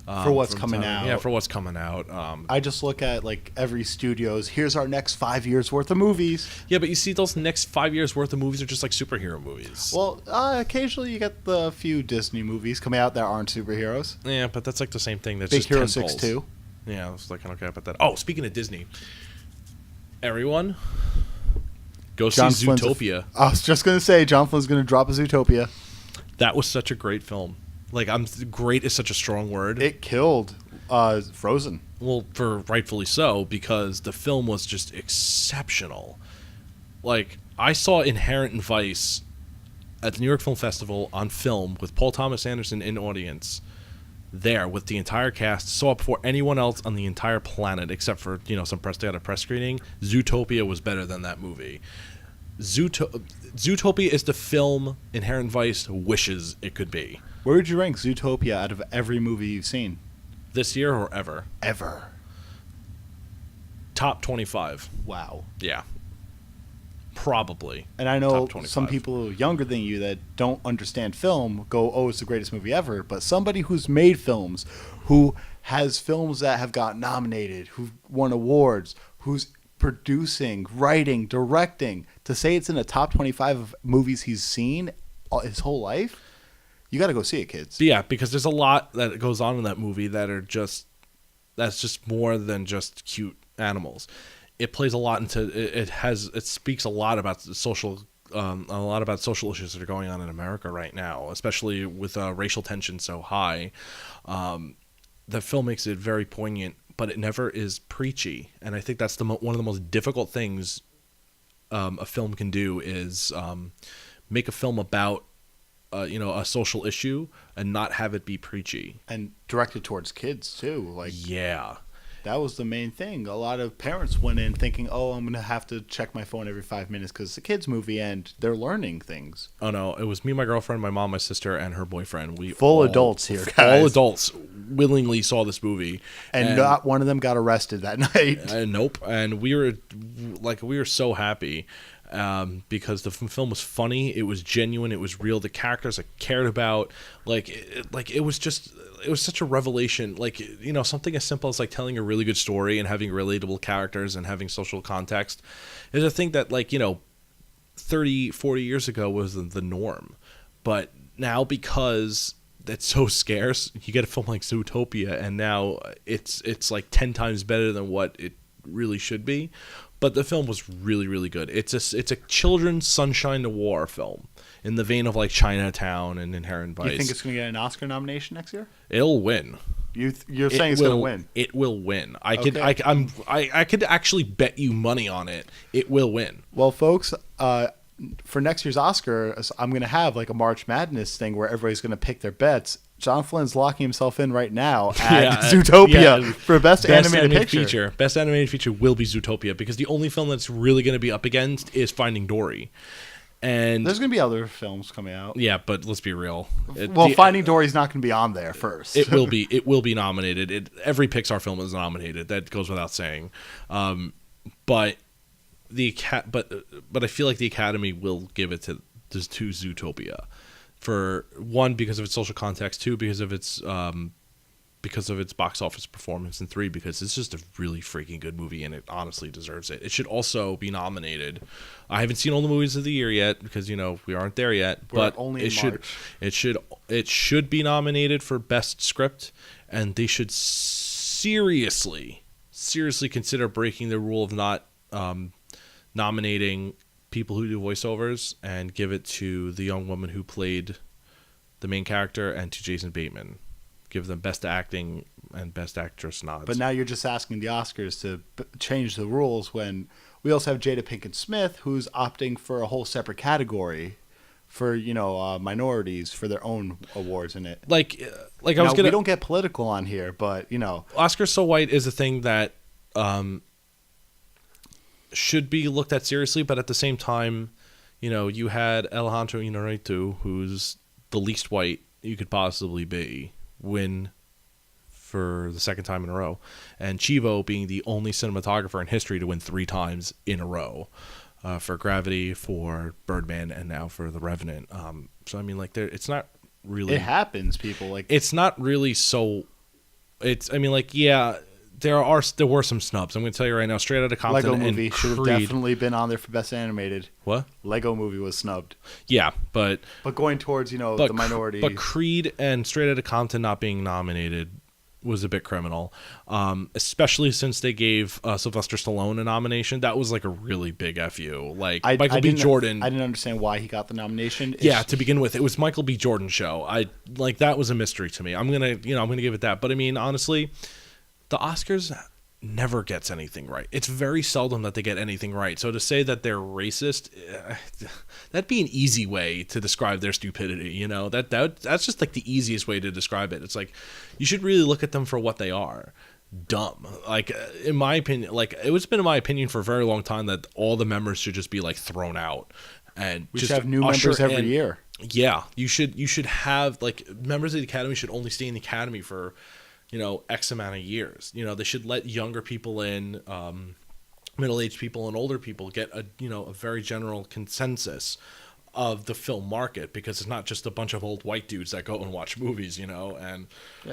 for what's coming out. Yeah, for what's coming out. I just look at like every studio's. Here's our next 5 years worth of movies. Yeah, but you see, those next 5 years worth of movies are just like superhero movies. Well, occasionally you get the few Disney movies coming out that aren't superheroes. Yeah, but that's like the same thing. That's Big just Hero tentpoles. 6 too. Yeah, I was like, okay about that. Oh, speaking of Disney, everyone, go see Zootopia. I was just gonna say John Flynn's gonna drop a Zootopia. That was such a great film. Like, great is such a strong word. It killed Frozen. Well, for rightfully so, because the film was just exceptional. Like, I saw Inherent Vice at the New York Film Festival on film with Paul Thomas Anderson in audience there with the entire cast. Saw it before anyone else on the entire planet except for, some press day at a press screening. Zootopia was better than that movie. Zootopia is the film Inherent Vice wishes it could be. Where would you rank Zootopia out of every movie you've seen? This year or ever? Ever. Top 25. Wow. Yeah. Probably. And I know Top 25. some people younger than you that don't understand film go, oh, it's the greatest movie ever. But somebody who's made films, who has films that have got nominated, who've won awards, who's producing, writing, directing, to say it's in the top 25 of movies he's seen his whole life, you got to go see it, kids. Yeah, because there's a lot that goes on in that movie that's just more than just cute animals. It plays a lot into it speaks a lot about social issues that are going on in America right now, especially with racial tension so high. The film makes it very poignant, but it never is preachy, and I think that's one of the most difficult things a film can do is make a film about a social issue and not have it be preachy And directed towards kids too. Yeah. That was the main thing. A lot of parents went in thinking, oh, I'm going to have to check my phone every 5 minutes because it's a kid's movie and they're learning things. Oh, no. It was me, my girlfriend, my mom, my sister, and her boyfriend. Adults here, guys. All adults willingly saw this movie. And not one of them got arrested that night. Nope. And we were so happy because the film was funny. It was genuine. It was real. The characters I cared about. It was such a revelation. Something as simple as telling a really good story and having relatable characters and having social context is a thing that 30, 40 years ago was the norm. But now, because it's so scarce, you get a film like Zootopia, and now it's 10 times better than what it really should be. But the film was really, really good. It's a children's Sunshine to War film in the vein of Chinatown and Inherent Vice. You think it's going to get an Oscar nomination next year? It'll win. You're saying it's going to win? It will win. I could actually bet you money on it. It will win. Well, folks, for next year's Oscar, I'm going to have a March Madness thing where everybody's going to pick their bets. John Flynn's locking himself in right now at Zootopia for Best Animated Feature. Best Animated Feature will be Zootopia because the only film that's really going to be up against is Finding Dory. And there's going to be other films coming out. Yeah, but let's be real. Finding Dory's not going to be on there first. It will be. It will be nominated. Every Pixar film is nominated. That goes without saying. But I feel like the Academy will give it to Zootopia. For one, because of its social context, two, because of its box office performance, and three, because it's just a really freaking good movie and it honestly deserves it. It should also be nominated. I haven't seen all the movies of the year yet because we aren't there yet. But only in March. It should be nominated for Best Script, and they should seriously consider breaking the rule of not nominating people who do voiceovers and give it to the young woman who played the main character and to Jason Bateman. Give them Best Acting and Best Actress nods. But now you're just asking the Oscars to change the rules when we also have Jada Pinkett Smith, who's opting for a whole separate category for minorities for their own awards in it. We don't get political on here, but Oscars So White is a thing that should be looked at seriously, but at the same time, you had Alejandro Inarritu, who's the least white you could possibly be, win for the second time in a row, and Chivo being the only cinematographer in history to win 3 times in a row, for Gravity, for Birdman, and now for The Revenant. It's not really. It happens, people. It's not really so. There were some snubs. I'm going to tell you right now, Straight Outta Compton Lego Movie and should have definitely been on there for Best Animated. What? Lego Movie was snubbed. Yeah, but going towards the minority. But Creed and Straight Outta Compton not being nominated was a bit criminal, especially since they gave Sylvester Stallone a nomination. That was like a really big fu. Like Michael B. Jordan, I didn't understand why he got the nomination. Yeah, to begin with, it was Michael B. Jordan's show. That was a mystery to me. I'm gonna give it that. But I mean, honestly, the Oscars never gets anything right. It's very seldom that they get anything right. So to say that they're racist, that'd be an easy way to describe their stupidity. That's just like the easiest way to describe it. It's like you should really look at them for what they are. Dumb. Like in my opinion, like it's been in my opinion for a very long time that all the members should just be like thrown out, and we just should have new members every year. Yeah, you should have like members of the Academy should only stay in the Academy for X amount of years. They should let younger people in, middle-aged people and older people get a very general consensus of the film market, because it's not just a bunch of old white dudes that go and watch movies, and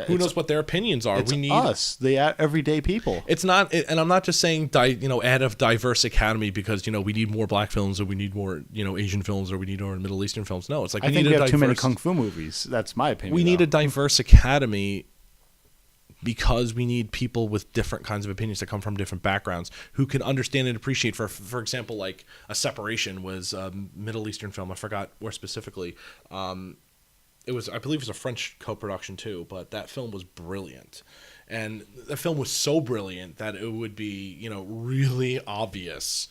who knows what their opinions are. We need us, the everyday people. It's not, and I'm not just saying add a diverse Academy because we need more black films or we need more Asian films or we need more Middle Eastern films. No, it's like I think we have too many kung fu movies. That's my opinion. We need a diverse Academy, because we need people with different kinds of opinions that come from different backgrounds who can understand and appreciate. For example, like A Separation was a Middle Eastern film. I forgot where specifically. It was, I believe, it was a French co-production too. But that film was brilliant, and the film was so brilliant that it would be really obvious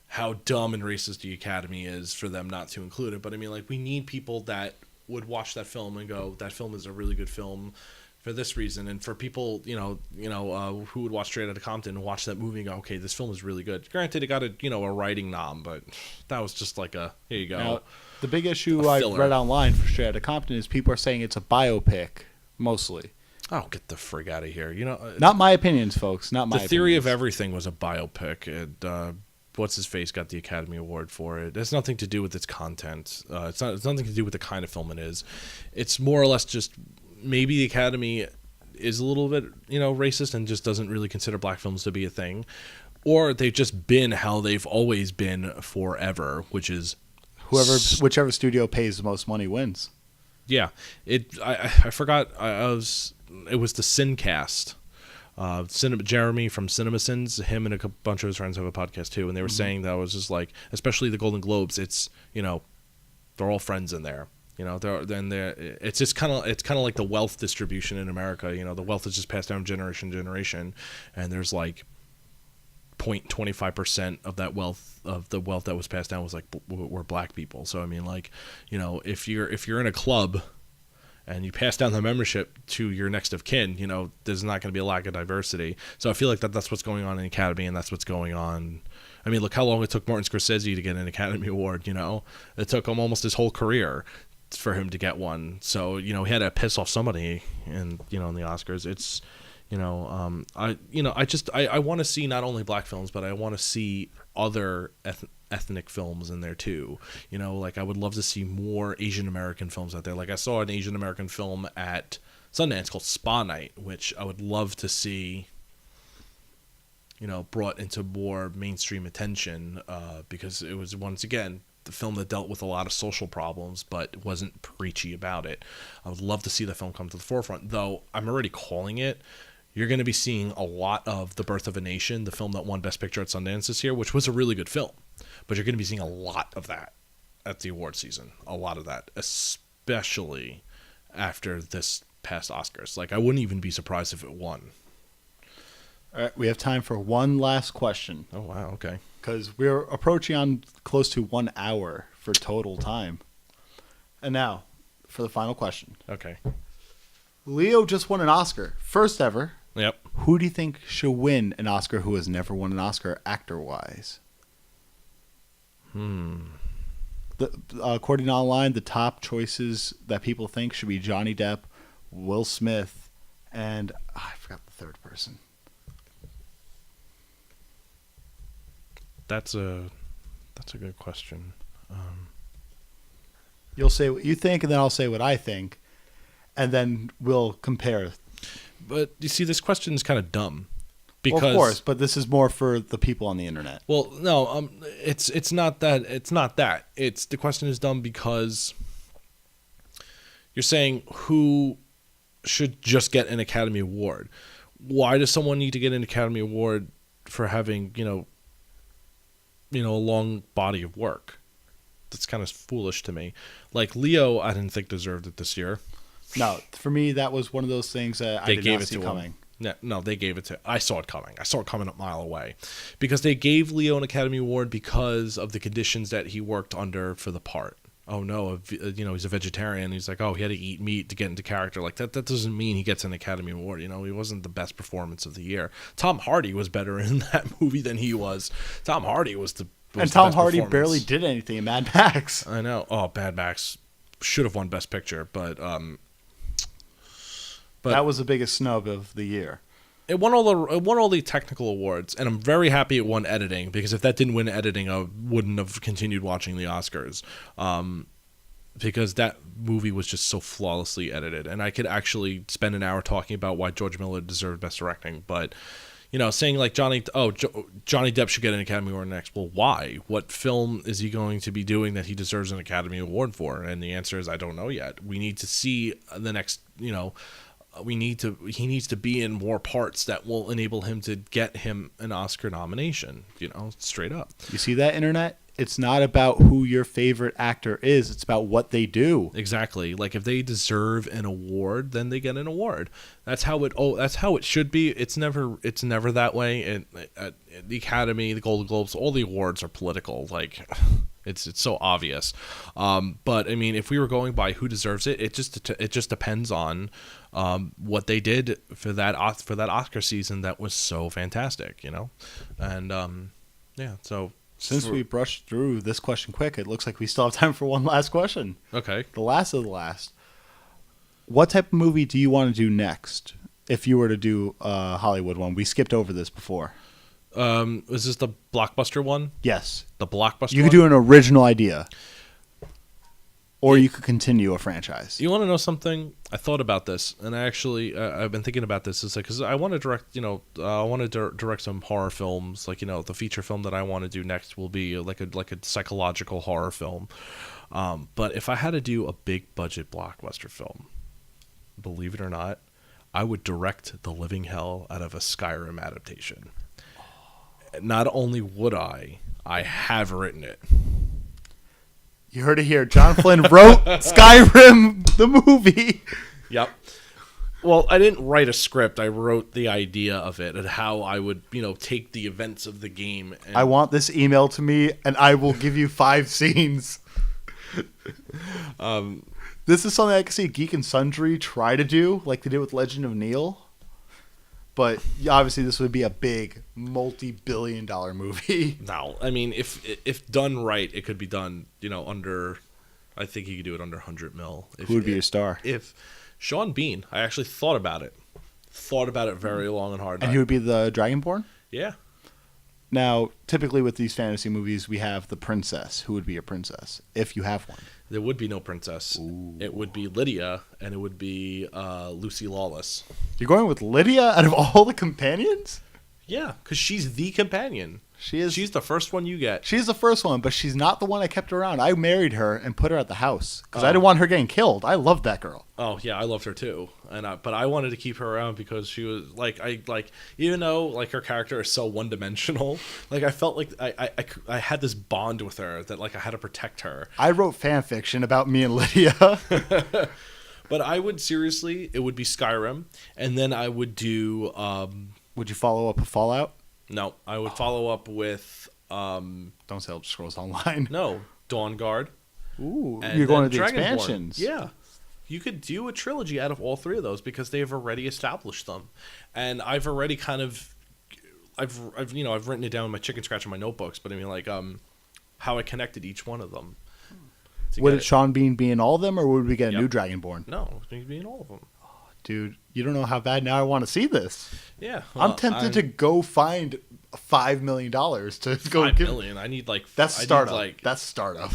how dumb and racist the Academy is for them not to include it. But I mean, like, we need people that would watch that film and go, "That film is a really good film for this reason," and for people, who would watch Straight Outta Compton and watch that movie and go, "Okay, this film is really good." Granted, it got a writing nom, but that was just like here you go. Now, the big issue I've read online for Straight Outta Compton is people are saying it's a biopic, mostly. Oh, get the frig out of here! Not my opinions, folks. Not my. The Theory of Everything was a biopic, and what's his face got the Academy Award for it. It has nothing to do with its content. It's nothing to do with the kind of film it is. It's more or less just, maybe the Academy is a little bit, racist and just doesn't really consider black films to be a thing, or they've just been how they've always been forever, which is whichever studio pays the most money wins. Yeah, I forgot. It was the Sincast. Jeremy from CinemaSins, him and a bunch of his friends have a podcast too, and they were saying that was just like, especially the Golden Globes, it's they're all friends in there. It's just kind of like the wealth distribution in America. The wealth is just passed down generation to generation, and there's like 0.25% of that wealth, of the wealth that was passed down, was like were black people. So I mean, like, if you're in a club and you pass down the membership to your next of kin, there's not going to be a lack of diversity. So I feel like that's what's going on in the Academy, and that's what's going on. I mean, look how long it took Martin Scorsese to get an Academy Award. It took him almost his whole career for him to get one. So he had to piss off somebody, and in the Oscars, it's I want to see not only black films, but I want to see other ethnic films in there too. Like, I would love to see more Asian American films out there. Like, I saw an Asian American film at Sundance called Spa Night, which I would love to see brought into more mainstream attention, because it was, once again, the film that dealt with a lot of social problems but wasn't preachy about it. I would love to see the film come to the forefront, though I'm already calling it. You're going to be seeing a lot of The Birth of a Nation, the film that won Best Picture at Sundance this year, which was a really good film. But you're going to be seeing a lot of that at the award season. A lot of that, especially after this past Oscars. Like, I wouldn't even be surprised if it won. All right, we have time for one last question. Oh, wow, okay. Because we're approaching on close to 1 hour for total time. And now, for the final question. Okay. Leo just won an Oscar. First ever. Yep. Who do you think should win an Oscar who has never won an Oscar actor-wise? According to online, the top choices that people think should be Johnny Depp, Will Smith, and I forgot the third person. That's a good question. You'll say what you think, and then I'll say what I think, and then we'll compare. But you see, this question is kind of dumb. Because, well, of course, but this is more for the people on the internet. Well, no, it's not that. It's not that. The question is dumb because you're saying who should just get an Academy Award. Why does someone need to get an Academy Award for having, a long body of work? That's kind of foolish to me. Like Leo, I didn't think deserved it this year. No, for me, that was one of those things that I did not see coming. No, they gave it to. I saw it coming. I saw it coming a mile away, because they gave Leo an Academy Award because of the conditions that he worked under for the part. Oh no, he's a vegetarian. He's like, oh, he had to eat meat to get into character. Like that doesn't mean he gets an Academy Award. He wasn't the best performance of the year. Tom Hardy was better in that movie than he was. Tom Hardy was the and Tom Hardy barely did anything in Mad Max. I know. Oh, Mad Max should have won Best Picture, but that was the biggest snub of the year. It won all the technical awards, and I'm very happy it won editing, because if that didn't win editing, I wouldn't have continued watching the Oscars, because that movie was just so flawlessly edited, and I could actually spend an hour talking about why George Miller deserved Best Directing, but saying like Johnny Depp should get an Academy Award next. Well, why? What film is he going to be doing that he deserves an Academy Award for? And the answer is I don't know yet. We need to see the next. He needs to be in more parts that will enable him to get him an Oscar nomination, straight up. You see that, internet? It's not about who your favorite actor is. It's about what they do. Exactly. Like if they deserve an award, then they get an award. That's how it should be. It's never that way. At the Academy, the Golden Globes, all the awards are political. Like it's so obvious. But I mean, if we were going by who deserves it, it just depends on what they did for that Oscar season that was so fantastic, and yeah. So since we brushed through this question quick, it looks like we still have time for one last question. Okay, the last of the last. What type of movie do you want to do next? If you were to do a Hollywood one, we skipped over this before. Is this the blockbuster one? Yes, the blockbuster. You could do an original idea. Or you could continue a franchise. You want to know something? I thought about this, and I've been thinking about this. It's like, because I want to direct, I want to direct some horror films. Like, the feature film that I want to do next will be like a psychological horror film. But if I had to do a big budget blockbuster film, believe it or not, I would direct the living hell out of a Skyrim adaptation. Not only would I have written it. You heard it here. John Flynn wrote Skyrim, the movie. Yep. Well, I didn't write a script. I wrote the idea of it and how I would, take the events of the game. And I want this email to me, and I will give you 5 scenes. This is something I can see Geek and Sundry try to do, like they did with Legend of Neil. But obviously, this would be a big, multi-billion-dollar movie. No, I mean, if done right, it could be done. Under. I think you could do it under 100 mil. Who would be your star? If Sean Bean, I actually thought about it very long and hard. And he would be the Dragonborn? Yeah. Now, typically with these fantasy movies, we have the princess. Who would be your princess, if you have one? There would be no princess. Ooh. It would be Lydia, and it would be Lucy Lawless. You're going with Lydia out of all the companions? Yeah, because she's the companion. She's the first one you get. She's the first one, but she's not the one I kept around. I married her and put her at the house because I didn't want her getting killed. I loved that girl. Oh yeah, I loved her too, but I wanted to keep her around because she was even though her character is so one dimensional, I felt like I had this bond with her that I had to protect her. I wrote fan fiction about me and Lydia. But I would seriously, it would be Skyrim, and then I would do. Would you follow up with Fallout? No, I would follow up with. Don't say Elder Scrolls Online. No, Dawn Guard. Ooh, you're going to the expansions. Yeah, you could do a trilogy out of all 3 of those because they've already established them, and I've already kind of, I've written it down in my chicken scratch in my notebooks. But I mean, how I connected each one of them. Would Sean Bean be in all of them, or would we get a new Dragonborn? No, he'd be in all of them. Dude, you don't know how bad now I want to see this. Yeah. Well, I'm tempted to go find $5 million to go $5 million. I need that's startup. That's startup.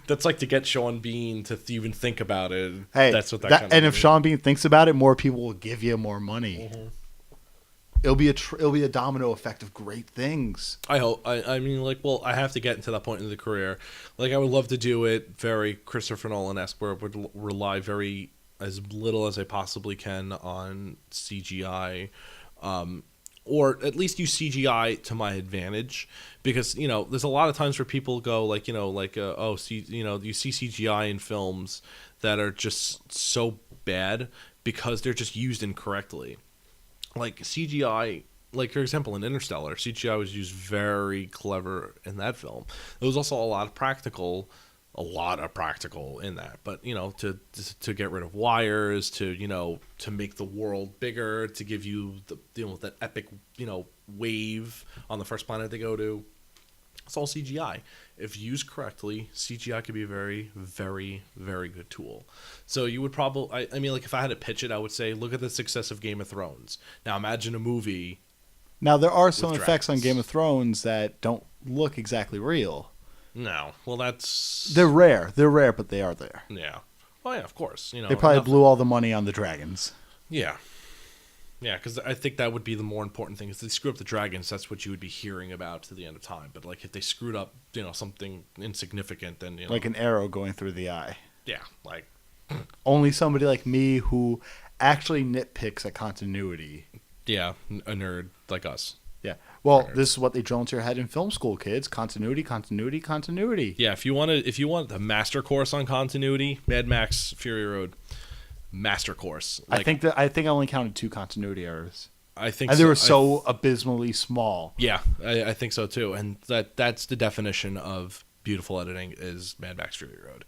That's to get Sean Bean to even think about it. Hey, that's what that and if Sean Bean thinks about it, more people will give you more money. Mm-hmm. It'll be a domino effect of great things. I hope. I mean, I have to get into that point in the career. I would love to do it very Christopher Nolan-esque, where it would rely very as little as I possibly can on CGI, or at least use CGI to my advantage, because there's a lot of times where people go like you see CGI in films that are just so bad because they're just used incorrectly. Like CGI, like for example in Interstellar, CGI was used very clever in that film. There was also a lot of practical in that, but to get rid of wires, to make the world bigger, to give you that epic wave on the first planet they go to, it's all CGI. If used correctly, CGI could be a very, very, very good tool. So you would probably, I mean, like if I had to pitch it, I would say, look at the success of Game of Thrones. Now imagine a movie. Now there are some with effects on dragons. Game of Thrones that don't look exactly real. No, well that's They're rare, but they are there. yeah. Well, yeah, of course. They probably blew all the money on the dragons. Yeah. Yeah, because I think that would be the more important thing. If they screw up the dragons, that's what you would be hearing about to the end of time. But like if they screwed up, something insignificant, then Like an arrow going through the eye. yeah, like Only somebody like me who actually nitpicks at continuity. yeah, a nerd like us. Yeah. Well, this is what they drill into your head in film school, kids. Continuity, continuity, continuity. Yeah, if you want the master course on continuity, Mad Max Fury Road, master course. Like, I think I only counted 2 continuity errors. I think, And they were so abysmally small. Yeah, I think so too, and that's the definition of beautiful editing is Mad Max Fury Road.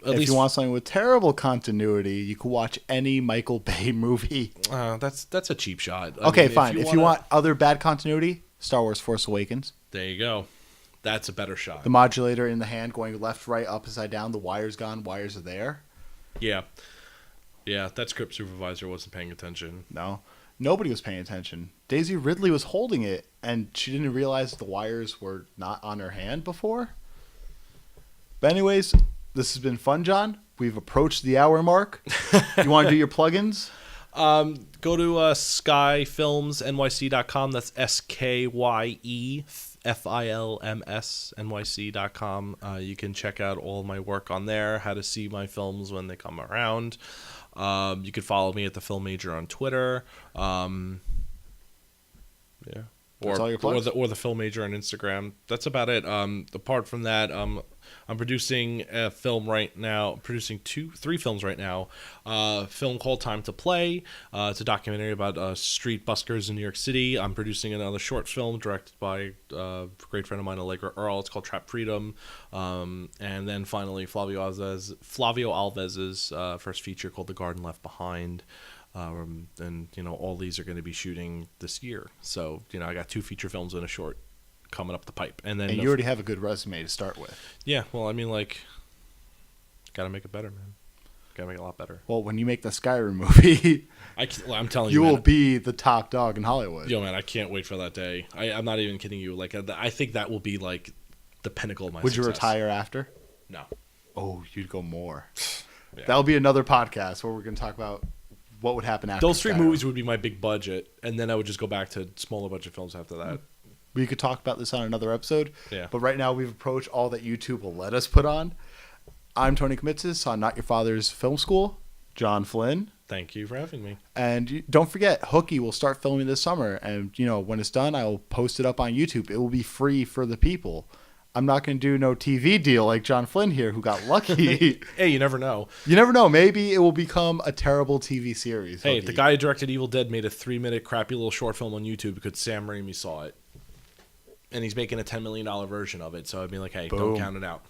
If you want something with terrible continuity, you can watch any Michael Bay movie. That's a cheap shot. Okay, fine. If you want other bad continuity, Star Wars Force Awakens. there you go. That's a better shot. The modulator in the hand going left, right, upside down. The wire's gone. Wires are there. Yeah. Yeah, that script supervisor wasn't paying attention. No. Nobody was paying attention. Daisy Ridley was holding it, and she didn't realize the wires were not on her hand before. But anyways, this has been fun, John. We've approached the hour mark. You want to do your plugins? Go to skyfilmsnyc.com. That's SKYEFILMSNYC.com. You can check out all my work on there, how to see my films when they come around. You can follow me at The Film Major on Twitter. Yeah. That's all your plugs? Or the Film Major on Instagram. That's about it. Apart from that, I'm producing a film right now. Producing 3 films right now. A film called Time to Play. It's a documentary about street buskers in New York City. I'm producing another short film directed by a great friend of mine, Allegra Earl. It's called Trap Freedom. And then finally, Flavio Alves's first feature called The Garden Left Behind. And all these are going to be shooting this year. So I got 2 feature films and a short coming up the pipe, and You already have a good resume to start with. Yeah, well, I mean, like, gotta make it better, man. Gotta make it a lot better. Well, when you make the Skyrim movie, I'm telling you, you will man, be the top dog in Hollywood. Yo, man, I can't wait for that day. I'm not even kidding you. Like, I think that will be like the pinnacle of my Would success. you retire after? No. Oh, you'd go more. Yeah. That'll be another podcast where we're going to talk about what would happen after Those 3 Skyrim. movies would be my big budget, and then I would just go back to smaller budget films after that. We could talk about this on another episode. Yeah. But right now we've approached all that YouTube will let us put on. I'm Tony Kamitzis on Not Your Father's Film School. John Flynn. Thank you for having me. And don't forget, Hooky will start filming this summer. And, when it's done, I will post it up on YouTube. It will be free for the people. I'm not going to do no TV deal like John Flynn here, who got lucky. Hey, you never know. You never know. Maybe it will become a terrible TV series. Hey, Hooky. the guy who directed Evil Dead made a 3-minute crappy little short film on YouTube because Sam Raimi saw it. And he's making a $10 million version of it. So I'd be like, hey, Boom. don't count it out.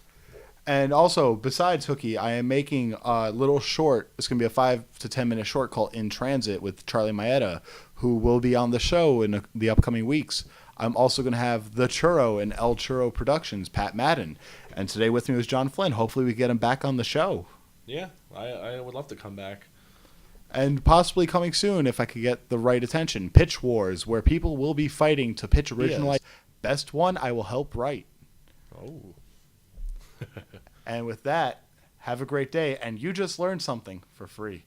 And also, besides Hooky, I am making a little short. It's going to be a 5 to 10 minute short called In Transit with Charlie Maeda, who will be on the show in the upcoming weeks. I'm also going to have The Churro and El Churro Productions, Pat Madden. And today with me was John Flynn. Hopefully we get him back on the show. Yeah, I would love to come back. And possibly coming soon, if I could get the right attention, Pitch Wars, where people will be fighting to pitch original ideas. Best one, I will help write. Oh. And with that, have a great day. And you just learned something for free.